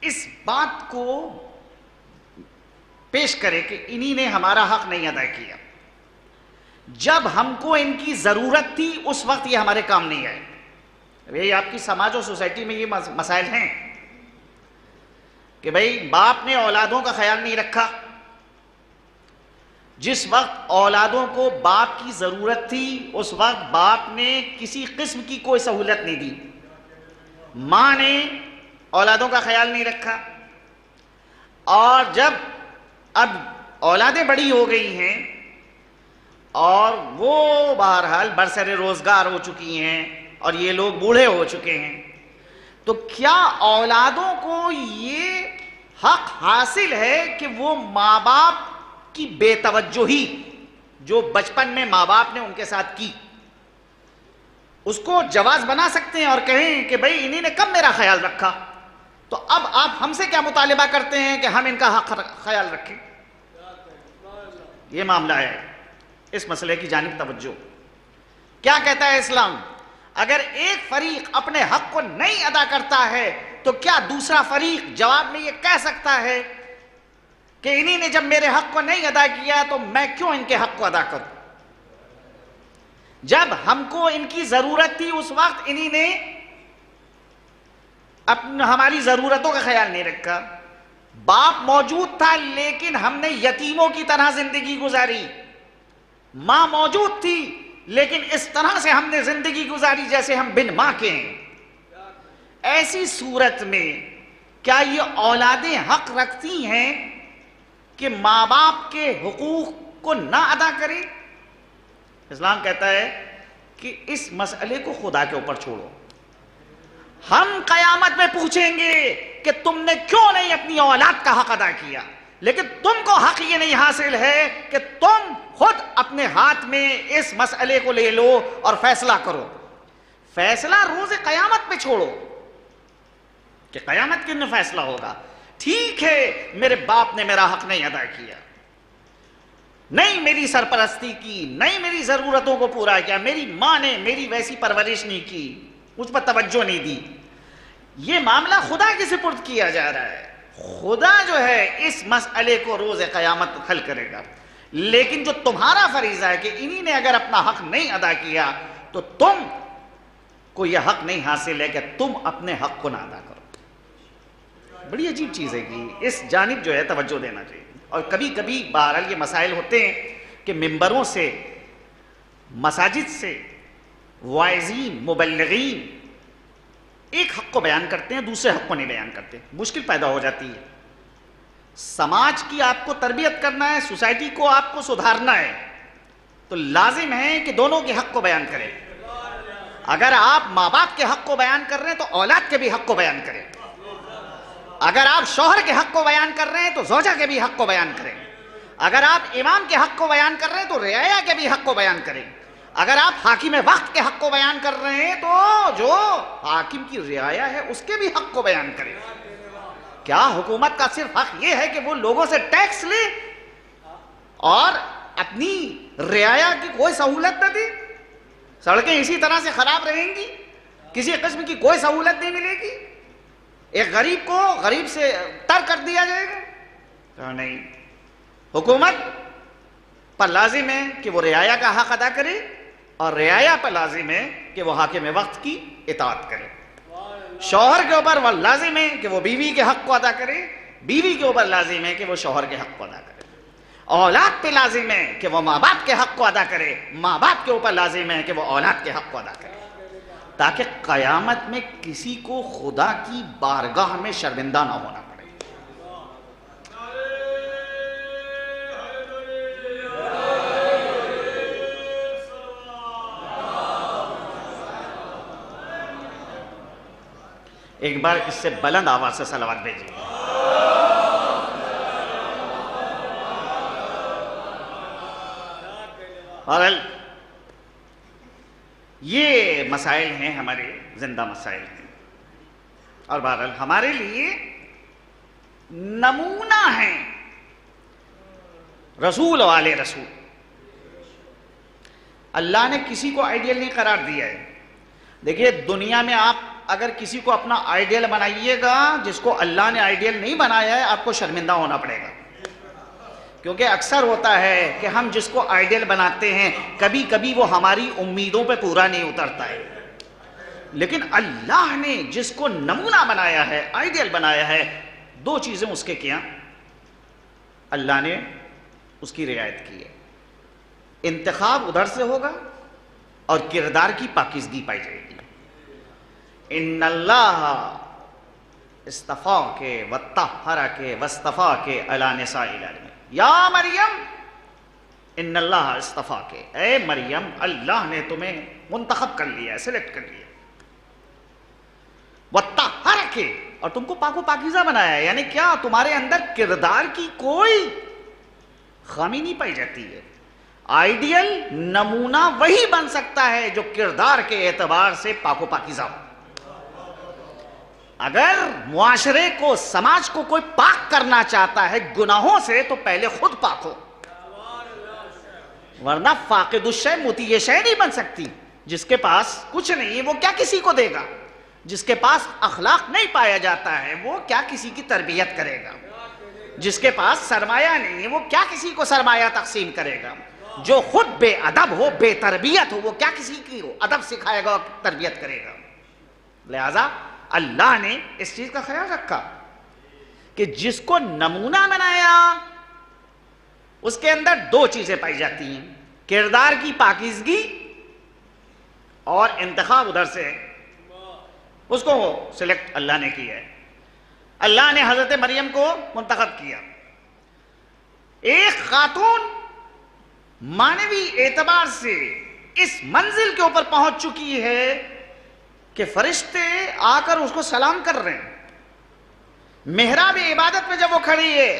اس بات کو پیش کرے کہ انہی نے ہمارا حق نہیں ادا کیا، جب ہم کو ان کی ضرورت تھی اس وقت یہ ہمارے کام نہیں آئے؟ یہ آپ کی سماج اور سوسائٹی میں یہ مسائل ہیں کہ بھئی باپ نے اولادوں کا خیال نہیں رکھا، جس وقت اولادوں کو باپ کی ضرورت تھی اس وقت باپ نے کسی قسم کی کوئی سہولت نہیں دی، ماں نے اولادوں کا خیال نہیں رکھا، اور جب اب اولادیں بڑی ہو گئی ہیں اور وہ بہرحال برسر روزگار ہو چکی ہیں اور یہ لوگ بوڑھے ہو چکے ہیں، تو کیا اولادوں کو یہ حق حاصل ہے کہ وہ ماں باپ کی بے توجہی جو بچپن میں ماں باپ نے ان کے ساتھ کی اس کو جواز بنا سکتے ہیں اور کہیں کہ بھئی انہی نے کب میرا خیال رکھا، تو اب آپ ہم سے کیا مطالبہ کرتے ہیں کہ ہم ان کا حق خیال رکھیں؟ یہ معاملہ ہے، اس مسئلے کی جانب توجہ۔ کیا کہتا ہے اسلام؟ اگر ایک فریق اپنے حق کو نہیں ادا کرتا ہے تو کیا دوسرا فریق جواب میں یہ کہہ سکتا ہے کہ انہی نے جب میرے حق کو نہیں ادا کیا تو میں کیوں ان کے حق کو ادا کروں؟ جب ہم کو ان کی ضرورت تھی اس وقت انہی نے ہماری ضرورتوں کا خیال نہیں رکھا، باپ موجود تھا لیکن ہم نے یتیموں کی طرح زندگی گزاری، ماں موجود تھی لیکن اس طرح سے ہم نے زندگی گزاری جیسے ہم بن ماں کے ہیں۔ ایسی صورت میں کیا یہ اولادیں حق رکھتی ہیں کہ ماں باپ کے حقوق کو نہ ادا کریں؟ اسلام کہتا ہے کہ اس مسئلے کو خدا کے اوپر چھوڑو، ہم قیامت میں پوچھیں گے کہ تم نے کیوں نہیں اپنی اولاد کا حق ادا کیا، لیکن تم کو حق یہ نہیں حاصل ہے کہ تم خود اپنے ہاتھ میں اس مسئلے کو لے لو اور فیصلہ کرو۔ فیصلہ روز قیامت پہ چھوڑو کہ قیامت کے دن فیصلہ ہوگا۔ ٹھیک ہے میرے باپ نے میرا حق نہیں ادا کیا، نہیں میری سرپرستی کی، نہیں میری ضرورتوں کو پورا کیا، میری ماں نے میری ویسی پرورش نہیں کی، مجھ پر توجہ نہیں دی، یہ معاملہ خدا کے سپرد کیا جا رہا ہے۔ خدا جو ہے اس مسئلے کو روز قیامت حل کرے گا، لیکن جو تمہارا فریضہ ہے کہ انہی نے اگر اپنا حق نہیں ادا کیا تو تم کو یہ حق نہیں حاصل ہے کہ تم اپنے حق کو نہ ادا کرو۔ بڑی عجیب چیز ہے کہ اس جانب جو ہے توجہ دینا چاہیے۔ اور کبھی کبھی بہرحال یہ مسائل ہوتے ہیں کہ ممبروں سے، مساجد سے واعظین، مبلغین ایک حق کو بیان کرتے ہیں دوسرے حق کو نہیں بیان کرتے، مشکل پیدا ہو جاتی ہے۔ سماج کی آپ کو تربیت کرنا ہے، سوسائٹی کو آپ کو سدھارنا ہے، تو لازم ہے کہ دونوں کے حق کو بیان کریں۔ اگر آپ ماں باپ کے حق کو بیان کر رہے ہیں تو اولاد کے بھی حق کو بیان کریں، اگر آپ شوہر کے حق کو بیان کر رہے ہیں تو زوجہ کے بھی حق کو بیان کریں، اگر آپ امام کے حق کو بیان کر رہے ہیں تو رعایا کے بھی حق کو بیان کریں، اگر آپ حاکم وقت کے حق کو بیان کر رہے ہیں تو جو حاکم کی رعایا ہے اس کے بھی حق کو بیان کریں۔ کیا حکومت کا صرف حق یہ ہے کہ وہ لوگوں سے ٹیکس لے اور اپنی رعایا کی کوئی سہولت نہ دے؟ سڑکیں اسی طرح سے خراب رہیں گی، کسی قسم کی کوئی سہولت نہیں ملے گی، ایک غریب کو غریب سے تر کر دیا جائے گا؟ نہیں، حکومت پر لازم ہے کہ وہ رعایا کا حق ادا کرے اور رعایا پر لازم ہے کہ وہ حاکم وقت کی اطاعت کرے۔ شوہر کے اوپر وہ لازم ہے کہ وہ بیوی کے حق کو ادا کرے، بیوی کے اوپر لازم ہے کہ وہ شوہر کے حق کو ادا کرے، اولاد پہ لازم ہے کہ وہ ماں باپ کے حق کو ادا کرے، ماں باپ کے اوپر لازم ہے کہ وہ اولاد کے حق کو ادا کرے، تاکہ قیامت میں کسی کو خدا کی بارگاہ میں شرمندہ نہ ہونا پڑے۔ ایک بار اس سے بلند آواز سے صلوات بھیجیے۔ اور یہ مسائل ہیں ہمارے زندہ مسائل ہیں، اور بہرحال ہمارے لیے نمونہ ہیں رسول والے رسول۔ اللہ نے کسی کو آئیڈیل نہیں قرار دیا ہے. دیکھیے دنیا میں آپ اگر کسی کو اپنا آئیڈیل بنائیے گا جس کو اللہ نے آئیڈیل نہیں بنایا ہے آپ کو شرمندہ ہونا پڑے گا. کیونکہ اکثر ہوتا ہے کہ ہم جس کو آئیڈیل بناتے ہیں کبھی کبھی وہ ہماری امیدوں پہ پورا نہیں اترتا ہے. لیکن اللہ نے جس کو نمونہ بنایا ہے آئیڈیل بنایا ہے دو چیزیں اس کے کیا اللہ نے اس کی رعایت کی ہے. انتخاب ادھر سے ہوگا اور کردار کی پاکیزگی پائی جائے گی. ان اللہ استفاءک وطہرک واصطفاک علی نساء العالمین. یا مریم ان اللہ استفاءک، اے مریم اللہ نے تمہیں منتخب کر لیا ہے، سلیکٹ کر لیا. وطہرک، اور تم کو پاک و پاکیزہ بنایا ہے. یعنی کیا؟ تمہارے اندر کردار کی کوئی خامی نہیں پائی جاتی ہے. آئیڈیل نمونہ وہی بن سکتا ہے جو کردار کے اعتبار سے پاک و پاکیزہ ہو. اگر معاشرے کو سماج کو کوئی پاک کرنا چاہتا ہے گناہوں سے تو پہلے خود پاک ہو، ورنہ فاقد الشے مطیع شے نہیں بن سکتی. جس کے پاس کچھ نہیں ہے وہ کیا کسی کو دے گا؟ جس کے پاس اخلاق نہیں پایا جاتا ہے وہ کیا کسی کی تربیت کرے گا؟ جس کے پاس سرمایہ نہیں ہے وہ کیا کسی کو سرمایہ تقسیم کرے گا؟ جو خود بے ادب ہو بے تربیت ہو وہ کیا کسی کی ادب سکھائے گا اور تربیت کرے گا؟ لہذا اللہ نے اس چیز کا خیال رکھا کہ جس کو نمونہ بنایا اس کے اندر دو چیزیں پائی جاتی ہیں، کردار کی پاکیزگی اور انتخاب ادھر سے. اس کو سلیکٹ اللہ نے کیا ہے. اللہ نے حضرت مریم کو منتخب کیا. ایک خاتون معنوی اعتبار سے اس منزل کے اوپر پہنچ چکی ہے کہ فرشتے آ کر اس کو سلام کر رہے ہیں. محراب عبادت میں جب وہ کھڑی ہے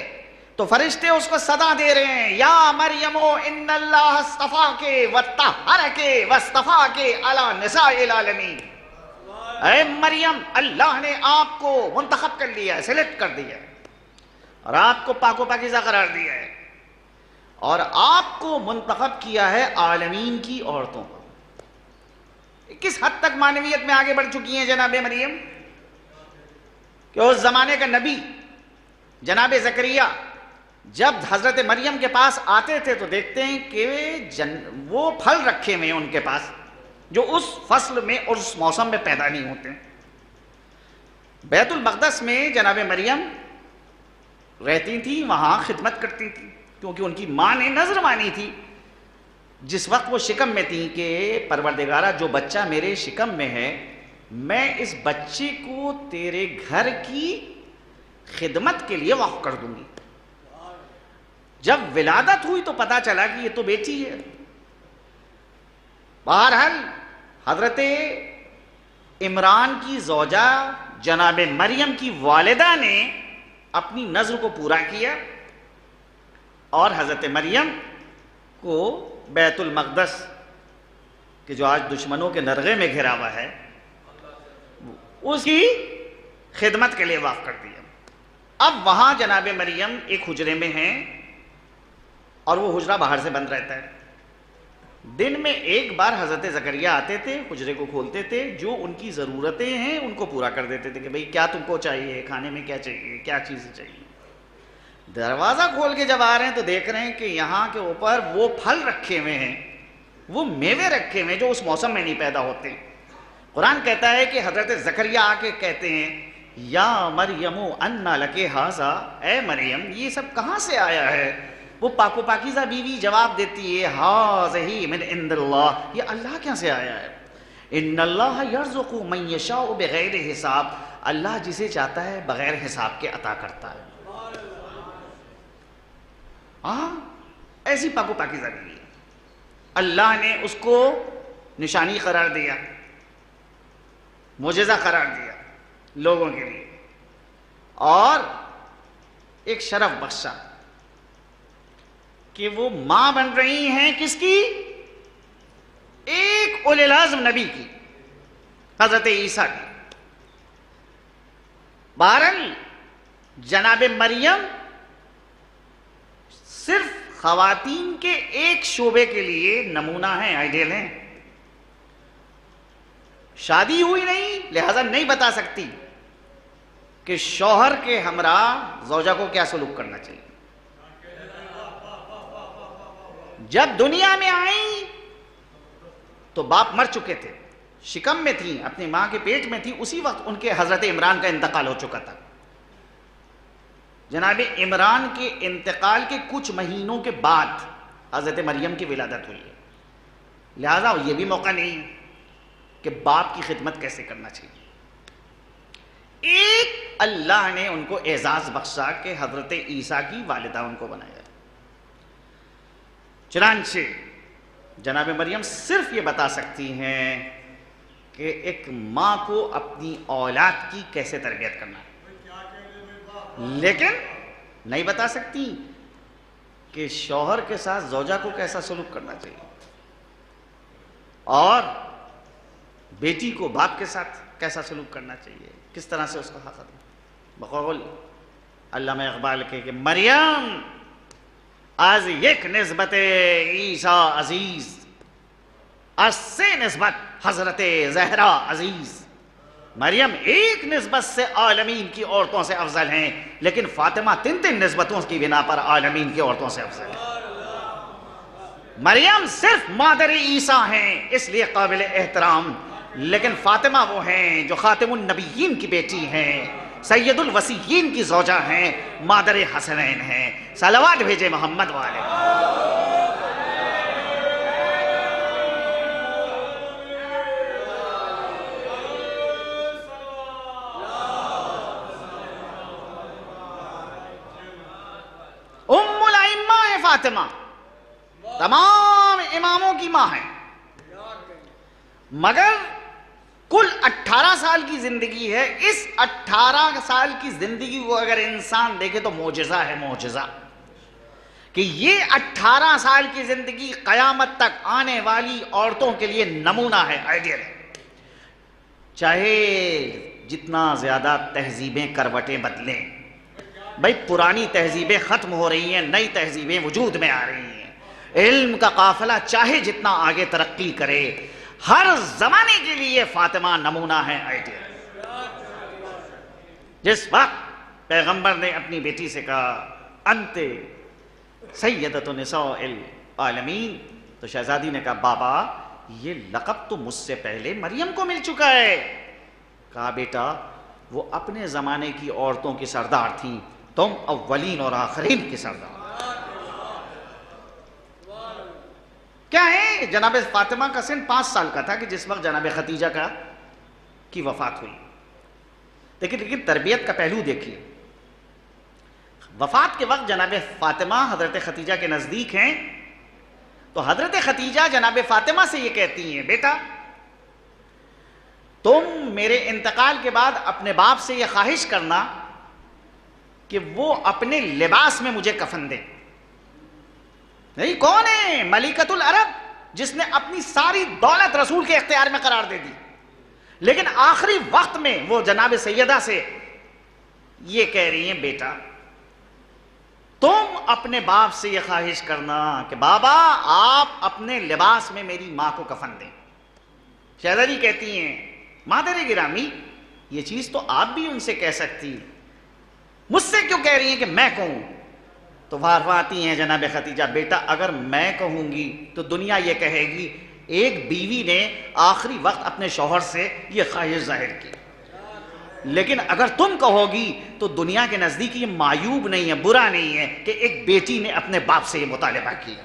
تو فرشتے اس کو صدا دے رہے ہیں، یا مریم ان اللہ اصطفاک وطہرک واصطفاک علی نساء العالمین. اے مریم اللہ نے آپ کو منتخب کر لیا ہے، سلیکٹ کر دیا ہے اور آپ کو پاک و پاکیزہ قرار دیا ہے اور آپ کو منتخب کیا ہے عالمین کی عورتوں کو. کس حد تک معنویت میں آگے بڑھ چکی ہیں جناب مریم کہ اس زمانے کا نبی جناب زکریا جب حضرت مریم کے پاس آتے تھے تو دیکھتے ہیں کہ وہ پھل رکھے ہوئے ہیں ان کے پاس جو اس فصل میں اور اس موسم میں پیدا نہیں ہوتے. بیت المقدس میں جناب مریم رہتی تھی، وہاں خدمت کرتی تھی کیونکہ ان کی ماں نے نظر مانی تھی جس وقت وہ شکم میں تھی کہ پروردگارہ جو بچہ میرے شکم میں ہے میں اس بچے کو تیرے گھر کی خدمت کے لیے وقف کر دوں گی. جب ولادت ہوئی تو پتا چلا کہ یہ تو بیٹی ہے. بہرحال حضرت عمران کی زوجہ جناب مریم کی والدہ نے اپنی نظر کو پورا کیا اور حضرت مریم کو بیت المقدس کہ جو آج دشمنوں کے نرغے میں گھرا ہوا ہے اس کی خدمت کے لیے وقف کر دیا. اب وہاں جناب مریم ایک حجرے میں ہیں اور وہ حجرہ باہر سے بند رہتا ہے. دن میں ایک بار حضرت زکریا آتے تھے، حجرے کو کھولتے تھے، جو ان کی ضرورتیں ہیں ان کو پورا کر دیتے تھے کہ بھئی کیا تم کو چاہیے، کھانے میں کیا چاہیے، کیا چیزیں چاہیے. دروازہ کھول کے جب آ رہے ہیں تو دیکھ رہے ہیں کہ یہاں کے اوپر وہ پھل رکھے ہوئے ہیں، وہ میوے رکھے ہوئے ہیں جو اس موسم میں نہیں پیدا ہوتے. قرآن کہتا ہے کہ حضرت زکریا آ کے کہتے ہیں یا مریم انا لک ھذا، اے مریم یہ سب کہاں سے آیا ہے؟ وہ پاک و پاکیزہ بیوی جواب دیتی ہے ھذہ من عند اللہ، یہ اللہ کیا سے آیا ہے. ان اللہ یرزق من یشاء بغیر حساب، اللہ جسے چاہتا ہے بغیر حساب کے عطا کرتا ہے. ہاں ایسی پاک و پاکیزہ بیوی اللہ نے اس کو نشانی قرار دیا، معجزہ قرار دیا لوگوں کے لیے اور ایک شرف بخشا کہ وہ ماں بن رہی ہیں کس کی؟ ایک اولی العزم نبی کی، حضرت عیسیٰ کی. بہرحال جناب مریم صرف خواتین کے ایک شعبے کے لیے نمونہ ہیں، آئیڈیل ہیں. شادی ہوئی نہیں لہذا نہیں بتا سکتی کہ شوہر کے ہمراہ زوجہ کو کیا سلوک کرنا چاہیے. جب دنیا میں آئیں تو باپ مر چکے تھے، شکم میں تھیں، اپنی ماں کے پیٹ میں تھی. اسی وقت ان کے حضرت عمران کا انتقال ہو چکا تھا. جناب عمران کے انتقال کے کچھ مہینوں کے بعد حضرت مریم کی ولادت ہوئی ہے. لہذا یہ بھی موقع نہیں کہ باپ کی خدمت کیسے کرنا چاہیے. ایک اللہ نے ان کو اعزاز بخشا کہ حضرت عیسیٰ کی والدہ ان کو بنایا. چنانچہ جناب مریم صرف یہ بتا سکتی ہیں کہ ایک ماں کو اپنی اولاد کی کیسے تربیت کرنا ہے، لیکن نہیں بتا سکتی کہ شوہر کے ساتھ زوجہ کو کیسا سلوک کرنا چاہیے اور بیٹی کو باپ کے ساتھ کیسا سلوک کرنا چاہیے، کس طرح سے اس کا حق ادا. بقول علامہ اقبال کہ مریم از یک نسبت عیسیٰ عزیز، از سے نسبت حضرت زہرا عزیز. مریم ایک نسبت سے عالمین کی عورتوں سے افضل ہیں، لیکن فاطمہ تین نسبتوں کی بنا پر عالمین کی عورتوں سے افضل ہیں. مریم صرف مادر عیسیٰ ہیں اس لیے قابل احترام، لیکن فاطمہ وہ ہیں جو خاتم النبیین کی بیٹی ہیں، سید الوصیین کی زوجہ ہیں، مادر حسنین ہیں. صلوات بھیجے محمد والے. ام الائمہ ہے فاطمہ، تمام اماموں کی ماں ہے، مگر کل 18 سال کی زندگی ہے. اس 18 سال کی زندگی کو اگر انسان دیکھے تو معجزہ ہے، معجزہ کہ یہ 18 سال کی زندگی قیامت تک آنے والی عورتوں کے لیے نمونہ ہے، آئیڈیل ہے. چاہے جتنا زیادہ تہذیبیں کروٹیں بدلیں، بھائی پرانی تہذیبیں ختم ہو رہی ہیں، نئی تہذیبیں وجود میں آ رہی ہیں. علم کا قافلہ چاہے جتنا آگے ترقی کرے، ہر زمانے کے لیے فاطمہ نمونہ ہے، آئیڈیل. جس وقت پیغمبر نے اپنی بیٹی سے کہا انت سیدۃ نساء العالمین، تو شہزادی نے کہا بابا یہ لقب تو مجھ سے پہلے مریم کو مل چکا ہے. کہا بیٹا وہ اپنے زمانے کی عورتوں کی سردار تھیں، تم اولین اور آخرین کی سردار. کیا ہے، جناب فاطمہ کا سن 5 سال کا تھا کہ جس وقت جناب خدیجہ کی وفات ہوئی. لیکن تربیت کا پہلو دیکھیے. وفات کے وقت جناب فاطمہ حضرت خدیجہ کے نزدیک ہیں، تو حضرت خدیجہ جناب فاطمہ سے یہ کہتی ہیں بیٹا تم میرے انتقال کے بعد اپنے باپ سے یہ خواہش کرنا کہ وہ اپنے لباس میں مجھے کفن دے. نہیں، کون ہے ملکۃ العرب جس نے اپنی ساری دولت رسول کے اختیار میں قرار دے دی، لیکن آخری وقت میں وہ جناب سیدہ سے یہ کہہ رہی ہیں بیٹا تم اپنے باپ سے یہ خواہش کرنا کہ بابا آپ اپنے لباس میں میری ماں کو کفن دیں. شہزادی کہتی ہیں مادر گرامی یہ چیز تو آپ بھی ان سے کہہ سکتی، مجھ سے کیوں کہہ رہی ہیں کہ میں کہوں؟ تو فرماتی ہیں جناب خدیجہ بیٹا اگر میں کہوں گی تو دنیا یہ کہے گی ایک بیوی نے آخری وقت اپنے شوہر سے یہ خواہش ظاہر کی، لیکن اگر تم کہو گی تو دنیا کے نزدیک یہ معیوب نہیں ہے، برا نہیں ہے کہ ایک بیٹی نے اپنے باپ سے یہ مطالبہ کیا.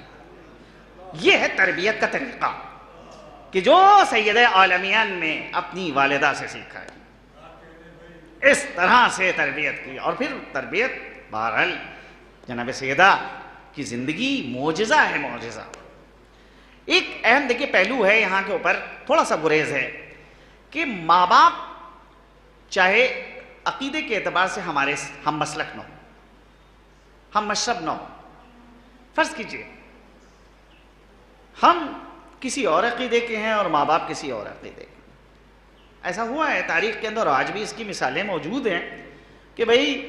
یہ ہے تربیت کا طریقہ کہ جو سید عالمیان نے اپنی والدہ سے سیکھا ہے، اس طرح سے تربیت کی. اور پھر تربیت بہرحال جناب سیدہ کی زندگی معجزہ ہے، معجزہ. ایک اہم دیکھیے پہلو ہے یہاں کے اوپر، تھوڑا سا گریز ہے کہ ماں باپ چاہے عقیدے کے اعتبار سے ہمارے ہم مسلک نہ ہو، ہم مشرب نہ ہو. فرض کیجئے ہم کسی اور عقیدے کے ہیں اور ماں باپ کسی اور عقیدے کے. ایسا ہوا ہے تاریخ کے اندر، آج بھی اس کی مثالیں موجود ہیں کہ بھئی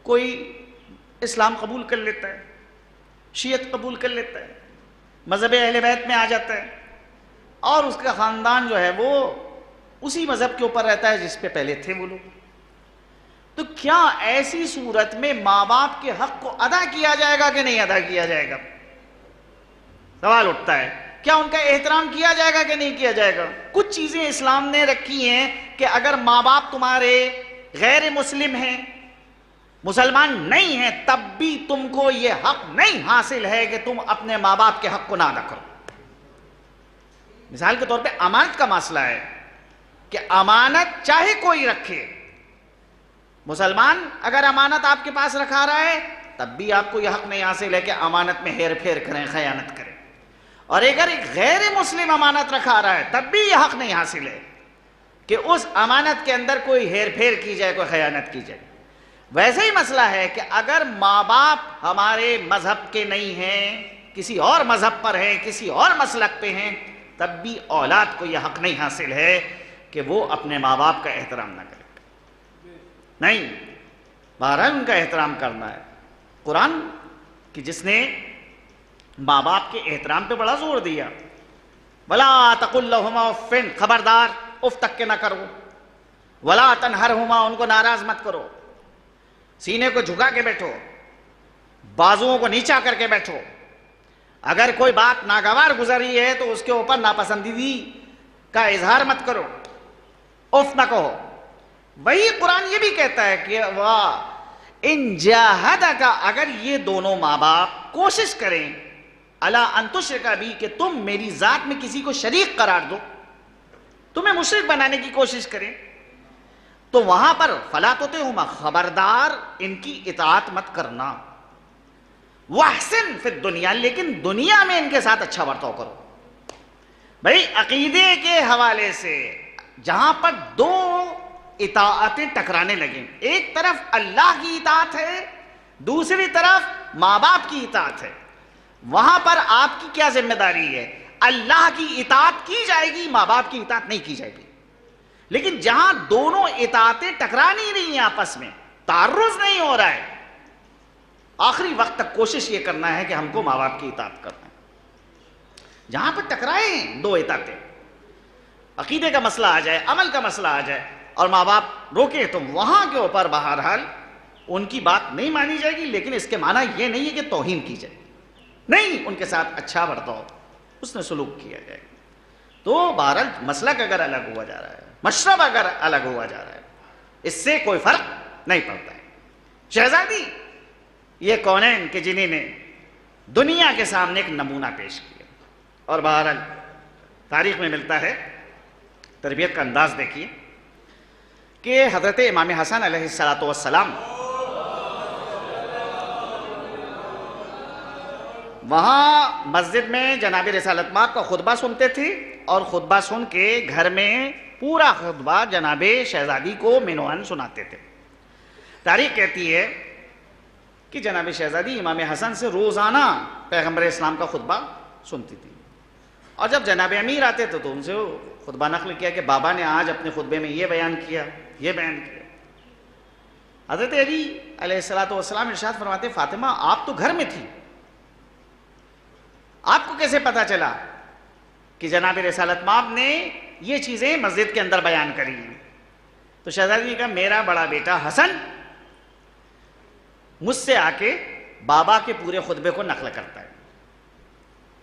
کوئی اسلام قبول کر لیتا ہے، شیعت قبول کر لیتا ہے، مذہب اہل بیت میں آ جاتا ہے، اور اس کا خاندان جو ہے وہ اسی مذہب کے اوپر رہتا ہے جس پہ پہلے تھے وہ لوگ. تو کیا ایسی صورت میں ماں باپ کے حق کو ادا کیا جائے گا کہ نہیں ادا کیا جائے گا؟ سوال اٹھتا ہے. کیا ان کا احترام کیا جائے گا کہ نہیں کیا جائے گا؟ کچھ چیزیں اسلام نے رکھی ہیں کہ اگر ماں باپ تمہارے غیر مسلم ہیں، مسلمان نہیں ہیں، تب بھی تم کو یہ حق نہیں حاصل ہے کہ تم اپنے ماں باپ کے حق کو نہ ادا کرو. مثال کے طور پہ امانت کا مسئلہ ہے کہ امانت چاہے کوئی رکھے، مسلمان اگر امانت آپ کے پاس رکھا رہا ہے تب بھی آپ کو یہ حق نہیں حاصل ہے کہ امانت میں ہیر پھیر کریں، خیانت کریں. اور اگر ایک غیر مسلم امانت رکھا رہا ہے تب بھی یہ حق نہیں حاصل ہے کہ اس امانت کے اندر کوئی ہیر پھیر کی جائے، کوئی خیانت کی جائے. ویسے ہی مسئلہ ہے کہ اگر ماں باپ ہمارے مذہب کے نہیں ہیں، کسی اور مذہب پر ہیں، کسی اور مسلک پہ ہیں، تب بھی اولاد کو یہ حق نہیں حاصل ہے کہ وہ اپنے ماں باپ کا احترام نہ کرے. نہیں، بہرحال ان کا احترام کرنا ہے. قرآن کہ جس نے ماں باپ کے احترام پہ بڑا زور دیا. وَلَا تَقُلْ لَهُمَا اُفٍّ، خبردار اف تک کے نہ کرو. وَلَا تَنْهَرْهُمَا، ان کو ناراض مت کرو. سینے کو جھکا کے بیٹھو، بازوؤں کو نیچا کر کے بیٹھو. اگر کوئی بات ناگوار گزری ہے تو اس کے اوپر ناپسندیدگی کا اظہار مت کرو، اف نہ کہو. وہی قرآن یہ بھی کہتا ہے کہ ان جاہدک، اگر یہ دونوں ماں باپ کوشش کریں الا ان تشرک بی، کہ تم میری ذات میں کسی کو شریک قرار دو، تمہیں مشرک بنانے کی کوشش کریں، تو وہاں پر فلا تطعہما، خبردار ان کی اطاعت مت کرنا. واحسن فی الدنیا، لیکن دنیا میں ان کے ساتھ اچھا برتاؤ کرو. بھئی عقیدے کے حوالے سے جہاں پر دو اطاعتیں ٹکرانے لگیں، ایک طرف اللہ کی اطاعت ہے، دوسری طرف ماں باپ کی اطاعت ہے، وہاں پر آپ کی کیا ذمہ داری ہے؟ اللہ کی اطاعت کی جائے گی، ماں باپ کی اطاعت نہیں کی جائے گی. لیکن جہاں دونوں اطاعتیں ٹکرا نہیں رہی ہیں، آپس میں تعرض نہیں ہو رہا ہے، آخری وقت تک کوشش یہ کرنا ہے کہ ہم کو ماں باپ کی اطاعت کرنا ہے. جہاں پر ٹکرائیں دو اطاعتیں، عقیدے کا مسئلہ آ جائے، عمل کا مسئلہ آ جائے اور ماں باپ روکے، تو وہاں کے اوپر بہرحال ان کی بات نہیں مانی جائے گی. لیکن اس کے معنی یہ نہیں ہے کہ توہین کی جائے، نہیں، ان کے ساتھ اچھا برتاؤ، اس نے سلوک کیا جائے گا. تو بہرحال مسلک اگر الگ ہوا جا رہا ہے، مشرب اگر الگ ہوا جا رہا ہے، اس سے کوئی فرق نہیں پڑتا ہے. شہزادی یہ کونین کہ جنہیں نے دنیا کے سامنے ایک نمونہ پیش کیا، اور بہرحال تاریخ میں ملتا ہے، تربیت کا انداز دیکھیے کہ حضرت امام حسن علیہ السلام وہاں مسجد میں جناب رسالت مآب کا خطبہ سنتے تھے، اور خطبہ سن کے گھر میں پورا خطبہ جناب شہزادی کو منوان سناتے تھے. تاریخ کہتی ہے کہ جناب شہزادی امام حسن سے روزانہ پیغمبر اسلام کا خطبہ سنتی تھی، اور جب جناب امیر آتے تھے تو ان سے خطبہ نقل کیا کہ بابا نے آج اپنے خطبے میں یہ بیان کیا، یہ بیان کیا. حضرت علی علیہ السلام ارشاد فرماتے، فاطمہ آپ تو گھر میں تھی، آپ کو کیسے پتا چلا کہ جناب رسالت مآب نے یہ چیزیں مسجد کے اندر بیان کری ہیں؟ تو شہزادی نے کہا میرا بڑا بیٹا حسن مجھ سے آ کے بابا کے پورے خطبے کو نقل کرتا ہے.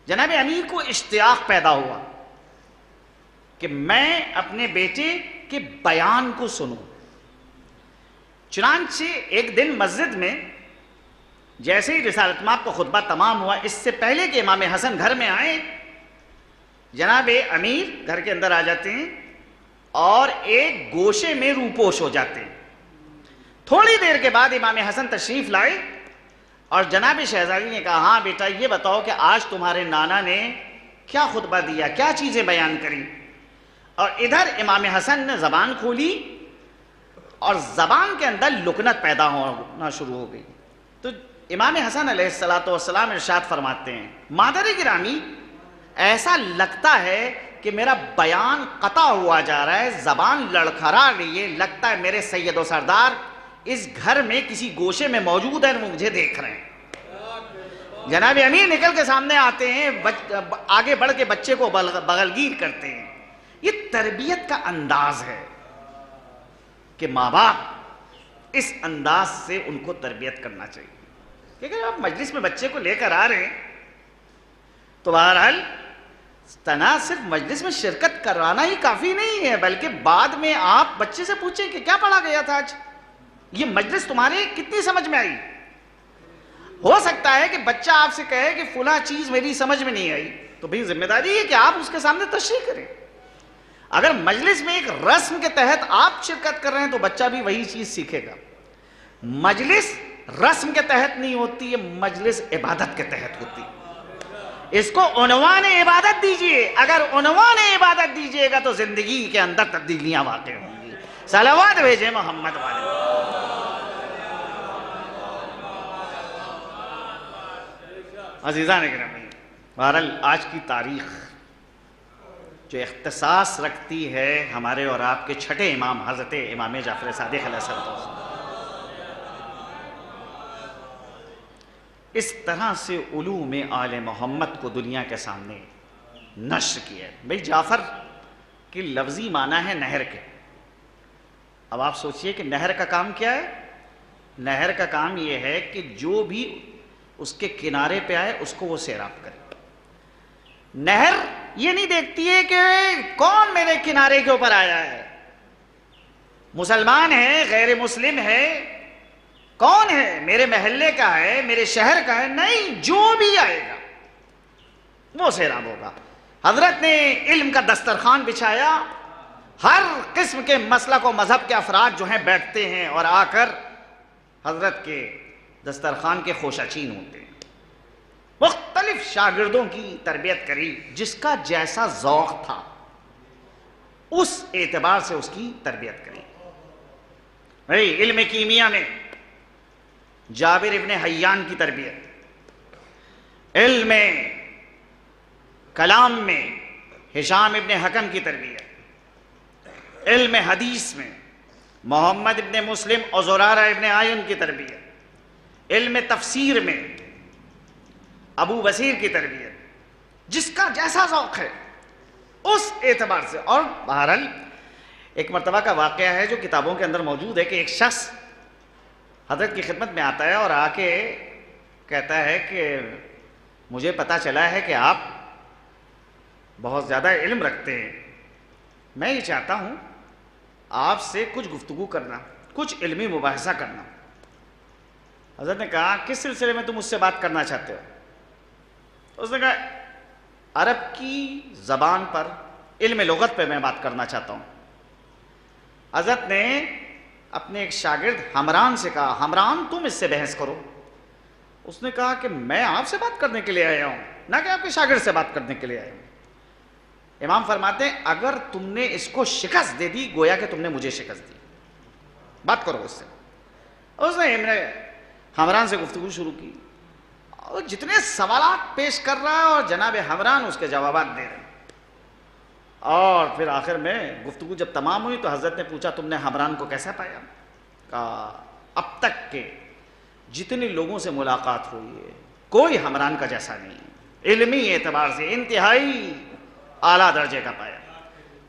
جناب امیر کو اشتیاق پیدا ہوا کہ میں اپنے بیٹے کے بیان کو سنوں. چنانچہ ایک دن مسجد میں جیسے ہی رسالت مآب کا خطبہ تمام ہوا، اس سے پہلے کہ امام حسن گھر میں آئے، جناب امیر گھر کے اندر آ جاتے ہیں اور ایک گوشے میں روپوش ہو جاتے ہیں. تھوڑی دیر کے بعد امام حسن تشریف لائے اور جناب شہزادی نے کہا ہاں بیٹا یہ بتاؤ کہ آج تمہارے نانا نے کیا خطبہ دیا، کیا چیزیں بیان کریں. اور ادھر امام حسن نے زبان کھولی اور زبان کے اندر لکنت پیدا ہونا شروع ہو گئی. تو امام حسن علیہ السلام ارشاد فرماتے ہیں، مادر گرامی ایسا لگتا ہے کہ میرا بیان قطع ہوا جا رہا ہے، زبان لڑکھڑا رہی ہے، لگتا ہے میرے سید و سردار اس گھر میں کسی گوشے میں موجود ہیں، مجھے دیکھ رہے ہیں. جناب امیر نکل کے سامنے آتے ہیں، آگے بڑھ کے بچے کو بغلگیر کرتے ہیں. یہ تربیت کا انداز ہے کہ ماں باپ اس انداز سے ان کو تربیت کرنا چاہیے. کیونکہ آپ مجلس میں بچے کو لے کر آ رہے ہیں تو بہرحال صرف مجلس میں شرکت کرانا ہی کافی نہیں ہے، بلکہ بعد میں آپ بچے سے پوچھیں کہ کیا پڑھا گیا تھا آج، یہ مجلس تمہارے کتنی سمجھ میں آئی. ہو سکتا ہے کہ بچہ آپ سے کہے کہ فلاں چیز میری سمجھ میں نہیں آئی، تو بھئی ذمہ داری ہے کہ آپ اس کے سامنے تشریح کریں. اگر مجلس میں ایک رسم کے تحت آپ شرکت کر رہے ہیں تو بچہ بھی وہی چیز سیکھے گا. مجلس رسم کے تحت نہیں ہوتی ہے، مجلس عبادت کے تحت ہوتی ہے. اس کو عنوان عبادت دیجئے. اگر عنوان عبادت دیجئے گا تو زندگی کے اندر تبدیلیاں واقع ہوں گی. صلوات بھیجیں محمد والے. عزیزان گرامی، بہرحال آج کی تاریخ جو اختصاص رکھتی ہے ہمارے اور آپ کے چھٹے امام حضرت امام جعفر صادق علیہ السلام، اس طرح سے علوم آل محمد کو دنیا کے سامنے نشر کیا ہے. بھئی جعفر کی لفظی معنی ہے نہر کے. اب آپ سوچئے کہ نہر کا کام کیا ہے؟ نہر کا کام یہ ہے کہ جو بھی اس کے کنارے پہ آئے اس کو وہ سیراب کرے. نہر یہ نہیں دیکھتی ہے کہ کون میرے کنارے کے اوپر آیا ہے، مسلمان ہے غیر مسلم ہے، کون ہے، میرے محلے کا ہے میرے شہر کا ہے، نہیں، جو بھی آئے گا وہ سیراب ہوگا. حضرت نے علم کا دسترخوان بچھایا، ہر قسم کے مسلک و مذہب کے افراد جو ہیں بیٹھتے ہیں اور آ کر حضرت کے دسترخوان کے خوشاچین ہوتے ہیں. مختلف شاگردوں کی تربیت کری، جس کا جیسا ذوق تھا اس اعتبار سے اس کی تربیت کری. بھئی علم کیمیا میں جابر ابن حیان کی تربیت، علم کلام میں ہشام ابن حکم کی تربیت، علم حدیث میں محمد ابن مسلم اور زرارہ ابن عایون کی تربیت، علم تفسیر میں ابو بصیر کی تربیت. جس کا جیسا ذوق ہے اس اعتبار سے. اور بہرحال ایک مرتبہ کا واقعہ ہے جو کتابوں کے اندر موجود ہے کہ ایک شخص حضرت کی خدمت میں آتا ہے اور آ کے کہتا ہے کہ مجھے پتا چلا ہے کہ آپ بہت زیادہ علم رکھتے ہیں، میں یہ چاہتا ہوں آپ سے کچھ گفتگو کرنا، کچھ علمی مباحثہ کرنا. حضرت نے کہا کس سلسلے میں تم مجھ سے بات کرنا چاہتے ہو؟ اس نے کہا عرب کی زبان پر، علم لغت پہ میں بات کرنا چاہتا ہوں. حضرت نے اپنے ایک شاگرد حمران سے کہا حمران تم اس سے بحث کرو. اس نے کہا کہ میں آپ سے بات کرنے کے لیے آیا ہوں، نہ کہ آپ کے شاگرد سے بات کرنے کے لیے آیا ہوں. امام فرماتے ہیں اگر تم نے اس کو شکست دے دی گویا کہ تم نے مجھے شکست دی، بات کرو اس سے. اس نے حمران سے گفتگو شروع کی اور جتنے سوالات پیش کر رہا ہے اور جناب حمران اس کے جوابات دے رہے ہیں. اور پھر آخر میں گفتگو جب تمام ہوئی تو حضرت نے پوچھا تم نے حمران کو کیسا پایا؟ کہا اب تک کے جتنے لوگوں سے ملاقات ہوئی ہے کوئی حمران کا جیسا نہیں، علمی اعتبار سے انتہائی اعلیٰ درجے کا پایا.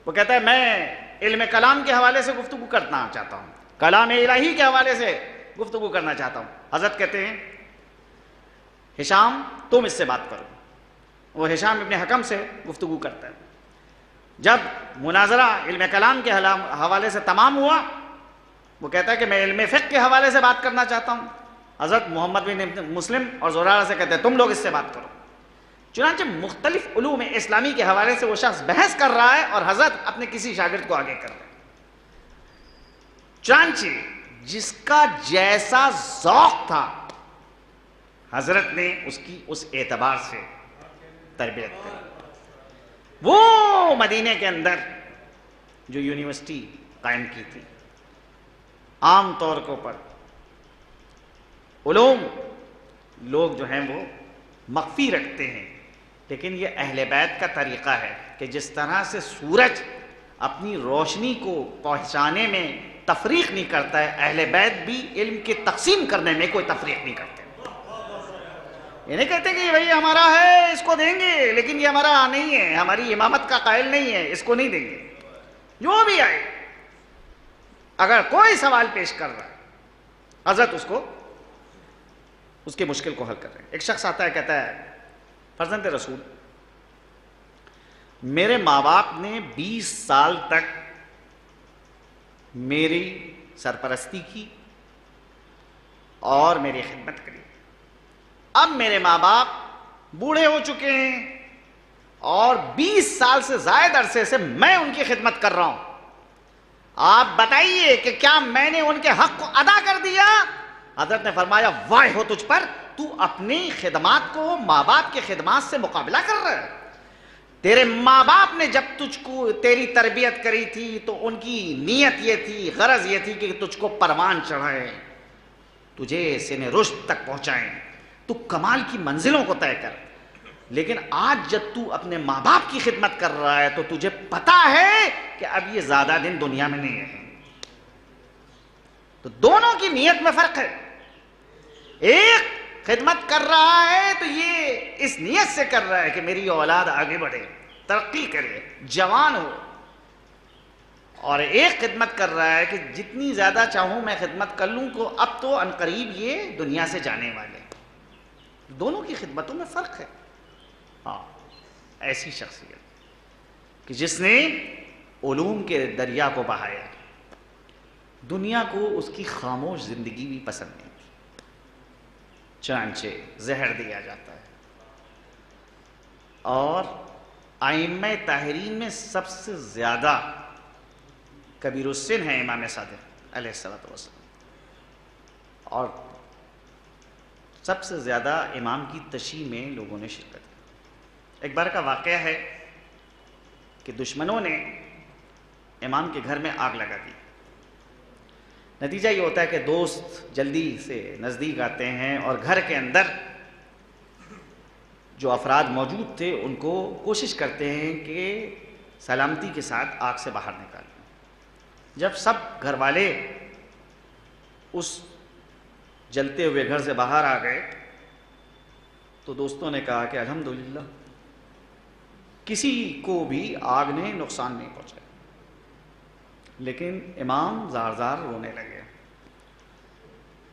وہ کہتا ہے میں علم کلام کے حوالے سے گفتگو کرنا چاہتا ہوں، کلام الہی کے حوالے سے گفتگو کرنا چاہتا ہوں. حضرت کہتے ہیں ہشام تم اس سے بات کرو. وہ ہشام ابن حکم سے گفتگو کرتا ہے. جب مناظرہ علم کلام کے حوالے سے تمام ہوا وہ کہتا ہے کہ میں علم فقہ کے حوالے سے بات کرنا چاہتا ہوں. حضرت محمد بن مسلم اور زرارہ سے کہتے ہیں تم لوگ اس سے بات کرو. چنانچہ مختلف علوم اسلامی کے حوالے سے وہ شخص بحث کر رہا ہے اور حضرت اپنے کسی شاگرد کو آگے کر رہے ہیں. چنانچہ جس کا جیسا ذوق تھا حضرت نے اس کی اس اعتبار سے تربیت کری. وہ مدینے کے اندر جو یونیورسٹی قائم کی تھی، عام طور کے اوپر علوم لوگ جو ہیں وہ مخفی رکھتے ہیں، لیکن یہ اہل بیت کا طریقہ ہے کہ جس طرح سے سورج اپنی روشنی کو پہنچانے میں تفریق نہیں کرتا ہے، اہل بیت بھی علم کی تقسیم کرنے میں کوئی تفریق نہیں کرتے. یہ نہیں کہتے کہ بھائی ہمارا ہے اس کو دیں گے، لیکن یہ ہمارا نہیں ہے، ہماری امامت کا قائل نہیں ہے، اس کو نہیں دیں گے. جو بھی آئے، اگر کوئی سوال پیش کر رہا ہے حضرت اس کے مشکل کو حل کر رہے ہیں. ایک شخص آتا ہے کہتا ہے فرزند رسول، میرے ماں باپ نے 20 سال تک میری سرپرستی کی اور میری خدمت کری. اب میرے ماں باپ بوڑھے ہو چکے ہیں اور 20 سال سے زائد عرصے سے میں ان کی خدمت کر رہا ہوں. آپ بتائیے کہ کیا میں نے ان کے حق کو ادا کر دیا؟ حضرت نے فرمایا واہ ہو تجھ پر، تو اپنی خدمات کو ماں باپ کی خدمات سے مقابلہ کر رہا ہے. تیرے ماں باپ نے جب تجھ کو تیری تربیت کری تھی تو ان کی نیت یہ تھی، غرض یہ تھی کہ تجھ کو پروان چڑھائیں، تجھے سن رشد تک پہنچائیں، تو کمال کی منزلوں کو طے کر. لیکن آج جب تو اپنے ماں باپ کی خدمت کر رہا ہے تو تجھے پتا ہے کہ اب یہ زیادہ دن دنیا میں نہیں ہے. تو دونوں کی نیت میں فرق ہے. ایک خدمت کر رہا ہے تو یہ اس نیت سے کر رہا ہے کہ میری اولاد آگے بڑھے، ترقی کرے، جوان ہو، اور ایک خدمت کر رہا ہے کہ جتنی زیادہ چاہوں میں خدمت کر لوں کو اب تو عنقریب یہ دنیا سے جانے والے. دونوں کی خدمتوں میں فرق ہے. ہاں، ایسی شخصیت کہ جس نے علوم کے دریا کو بہایا، دنیا کو اس کی خاموش زندگی بھی پسند نہیں، چنانچہ زہر دیا جاتا ہے. اور ائمہ طاہرین میں سب سے زیادہ کبیر السن ہے امام صادق علیہ السلام، اور سب سے زیادہ امام کی تشییع میں لوگوں نے شرکت کی. ایک بار کا واقعہ ہے کہ دشمنوں نے امام کے گھر میں آگ لگا دی. نتیجہ یہ ہوتا ہے کہ دوست جلدی سے نزدیک آتے ہیں اور گھر کے اندر جو افراد موجود تھے ان کو کوشش کرتے ہیں کہ سلامتی کے ساتھ آگ سے باہر نکالیں. جب سب گھر والے اس جلتے ہوئے گھر سے باہر آ گئے تو دوستوں نے کہا کہ الحمدللہ کسی کو بھی آگ نے نقصان نہیں پہنچایا. لیکن امام زار زار رونے لگے.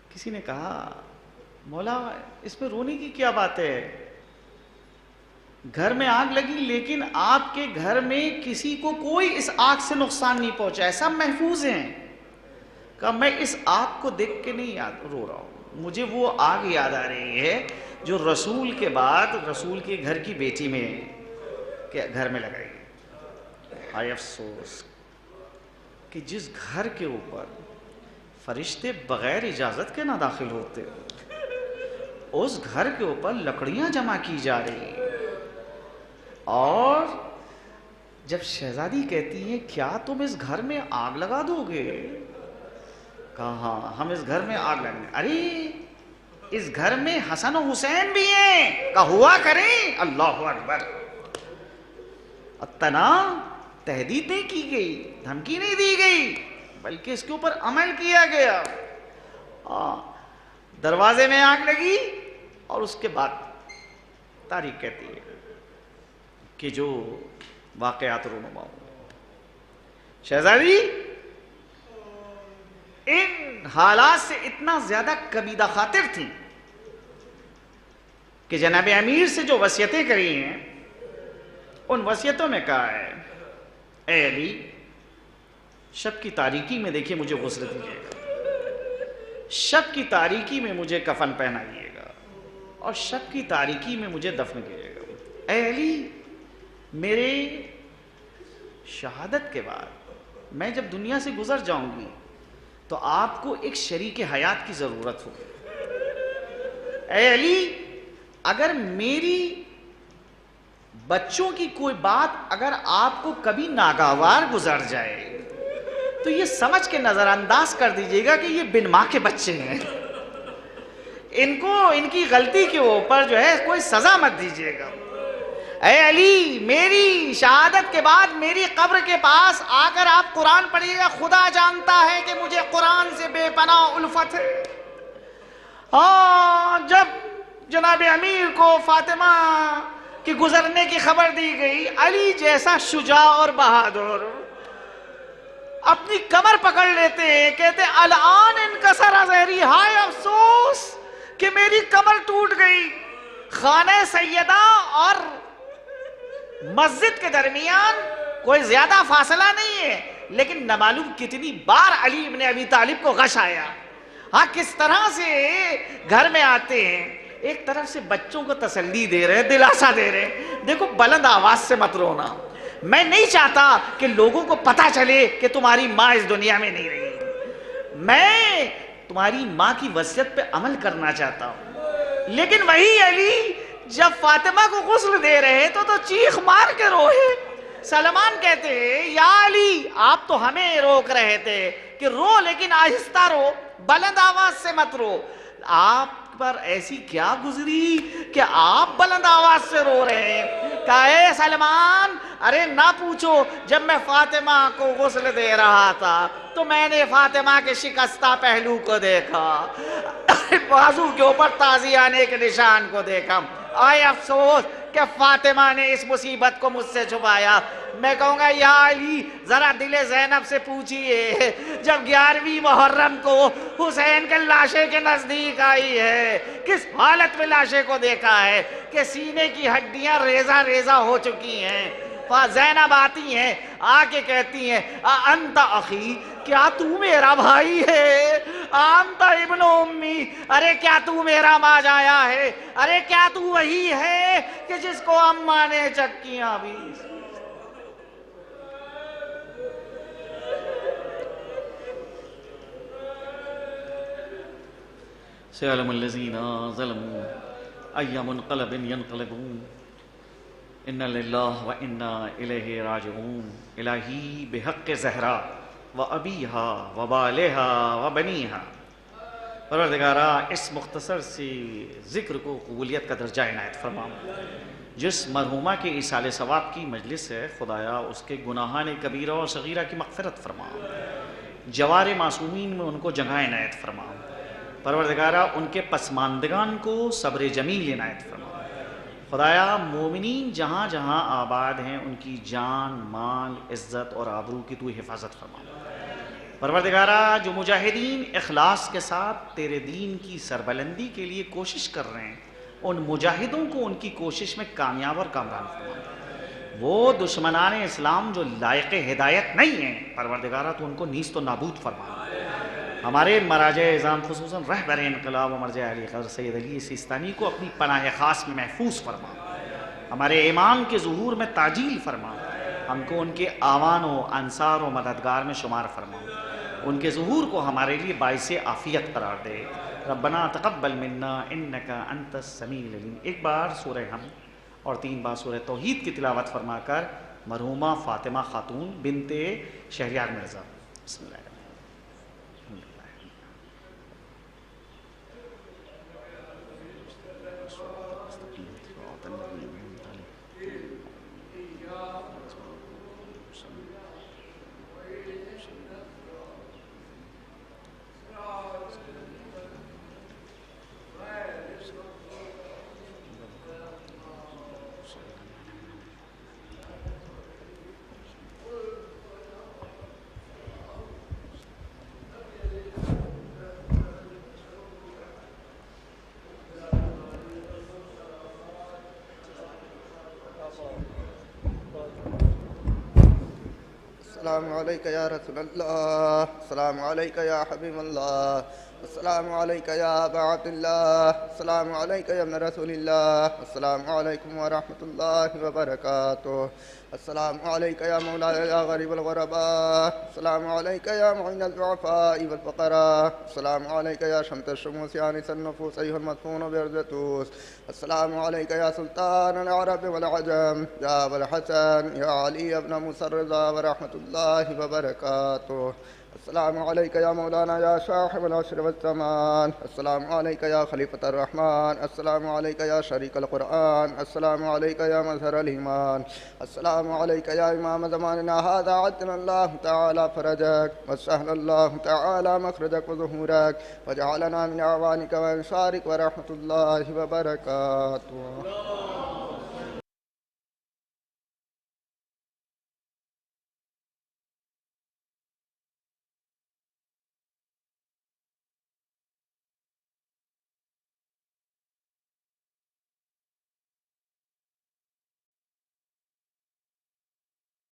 کسی نے کہا مولا اس میں رونے کی کیا بات ہے، گھر میں آگ لگی لیکن آپ کے گھر میں کسی کو کوئی اس آگ سے نقصان نہیں پہنچا، سب محفوظ ہیں. کہا میں اس آگ کو دیکھ کے نہیں رو رہا ہوں، مجھے وہ آگ یاد آ رہی ہے جو رسول کے بعد رسول کے گھر کی بیٹی میں گھر میں لگائی. ہائے افسوس کہ جس گھر کے اوپر فرشتے بغیر اجازت کے نہ داخل ہوتے، اس گھر کے اوپر لکڑیاں جمع کی جا رہی ہیں. اور جب شہزادی کہتی ہیں کیا تم اس گھر میں آگ لگا دو گے؟ کہا ہاں ہم اس گھر میں آگ لگائیں. ارے اس گھر میں حسن و حسین بھی ہیں. کہا ہوا کریں. اللہ اکبر. اتنا تہدید نہیں کی گئی، دھمکی نہیں دی گئی، بلکہ اس کے اوپر عمل کیا گیا. دروازے میں آگ لگی اور اس کے بعد تاریخ کہتی ہے کہ جو واقعات رونما ہوئے. شہزادی ان حالات سے اتنا زیادہ کبیدہ خاطر تھی کہ جناب امیر سے جو وصیتیں کری ہیں ان وصیتوں میں کہا ہے اے علی شب کی تاریکی میں دیکھیے مجھے غسل دیجیے گا، شب کی تاریکی میں مجھے کفن پہنائیے گا اور شب کی تاریکی میں مجھے دفن کیجیے گا. اے علی میرے شہادت کے بعد میں جب دنیا سے گزر جاؤں گی تو آپ کو ایک شریک حیات کی ضرورت ہوگی. اے علی اگر میری بچوں کی کوئی بات اگر آپ کو کبھی ناگوار گزر جائے تو یہ سمجھ کے نظر انداز کر دیجیے گا کہ یہ بن ماں کے بچے ہیں، ان کو ان کی غلطی کے اوپر جو ہے کوئی سزا مت دیجیے گا. اے علی میری شہادت کے بعد میری قبر کے پاس آ کر آپ قرآن پڑھیے گا. خدا جانتا ہے کہ مجھے قرآن سے بے پناہ الفت ہے. جب جناب امیر کو فاطمہ کی گزرنے کی خبر دی گئی، علی جیسا شجاع اور بہادر اپنی کمر پکڑ لیتے ہیں، کہتے الان انکسر ظہری، ہائے افسوس کہ میری کمر ٹوٹ گئی۔ خانہ سیدہ اور مسجد کے درمیان کوئی زیادہ فاصلہ نہیں ہے، لیکن نہ معلوم کتنی بار علی ابن ابی طالب کو غش آیا۔ ہاں کس طرح سے گھر میں آتے ہیں، ایک طرف سے بچوں کو تسلی دے رہے، دلاسا دے رہے، دیکھو بلند آواز سے مت رونا، میں نہیں چاہتا کہ لوگوں کو پتا چلے کہ تمہاری ماں اس دنیا میں نہیں رہی، میں تمہاری ماں کی وصیت پہ عمل کرنا چاہتا ہوں۔ لیکن وہی علی جب فاطمہ کو غسل دے رہے تو چیخ مار کے روئے۔ سلمان کہتے ہیں یا علی آپ تو ہمیں روک رہے تھے کہ رو لیکن آہستہ رو، بلند آواز سے مت رو، آپ پر ایسی کیا گزری کہ آپ بلند آواز سے رو رہے ہیں؟ کہا اے سلمان ارے نہ پوچھو، جب میں فاطمہ کو غسل دے رہا تھا تو میں نے فاطمہ کے شکستہ پہلو کو دیکھا، بازو کے اوپر تازی آنے کے نشان کو دیکھا، آئے افسوس کہ فاطمہ نے اس مصیبت کو مجھ سے چھپایا۔ میں کہوں گا یا علی ذرا دل زینب سے پوچھئے، جب 11ویں محرم کو حسین کے لاشے کے نزدیک آئی ہے، کس حالت میں لاشے کو دیکھا ہے کہ سینے کی ہڈیاں ریزہ ریزہ ہو چکی ہیں۔ زینب آتی ہیں، آ کے کہتی ہیں انت اخی، کیا تو میرا بھائی ہے؟ انت ابن امی، ارے کیا تو میرا ماجایا ہے؟ ارے کیا تو وہی ہے کہ جس کو اماں نے چکیاں بھی؟ سيعلم الذين ظلموا أي منقلب ينقلبون إن لله وإنا إليه راجعون إلهي بحق زہرا وأبيها وبالها وبنيها۔ پروردگارا اس مختصر سی ذکر کو قبولیت کا درجہ عنایت فرما۔ جس مرحومہ کے ایصال ثواب کی مجلس ہے، خدایا اس کے گناہان کبیرہ اور صغیرہ کی مغفرت فرما، جوار معصومین میں ان کو جگہ عنایت فرما۔ پروردگارہ ان کے پسماندگان کو صبر جمیل عنایت فرما۔ خدایا مومنین جہاں جہاں آباد ہیں ان کی جان، مال، عزت اور آبرو کی تو حفاظت فرما۔ پروردگارہ جو مجاہدین اخلاص کے ساتھ تیرے دین کی سربلندی کے لیے کوشش کر رہے ہیں، ان مجاہدوں کو ان کی کوشش میں کامیاب اور کامران فرما۔ وہ دشمنان اسلام جو لائق ہدایت نہیں ہیں، پروردگارہ تو ان کو نیست و نابود فرما۔ ہمارے مراجع اعظام خصوصاً رہبر انقلاب و مرجع علی قدر سید علی سیستانی کو اپنی پناہ خاص میں محفوظ فرما۔ ہمارے امام کے ظہور میں تعجیل فرما، ہم کو ان کے آوان و انصار و مددگار میں شمار فرما، ان کے ظہور کو ہمارے لیے باعث عافیت قرار دے۔ ربنا تقبل منا انکا انت السمیع العلیم۔ ایک بار سورہ حمد اور 3 بار سورہ توحید کی تلاوت فرما کر مرحومہ فاطمہ خاتون بنت شہریار مرزا، بسم اللہ۔ السلام علیکہ یا رسول اللہ، السلام علیکہ یا حبیب اللہ، السلام علیکہ یا ابا عبد اللہ، السلام علیکہ یا ابن رسول اللہ، السلام علیکم ورحمۃ اللہ وبرکاتہ، السلام علیکہ یا مولانا یا غریب الغرباء، السلام علیکہ یا معین الضعفاء والفقراء، السلام علیکہ یا شمس الشموس آنس النفوس ایھا المدفون بأرض طوس، السلام علیکہ یا سلطان العرب والعجم یا ابا الحسن یا علی ابن موسى الرضا ورحمۃ اللہ وبرکاتہ، السلام علیکہ یا مولانا یا صاحب العصر والزمان، السلام علیکہ یا خلیفۃ الرحمن، السلام علیکہ یا شریک القرآن، السلام علیکہ یا مظہر الایمان، السلام علیکہ یا امام زماننا ھذا عجل اللہ تعالی فرجک وسہل اللہ تعالی مخرجک وظہورک وجعلنا من اعوانک وانصارک ورحمۃ اللہ وبرکاتہ۔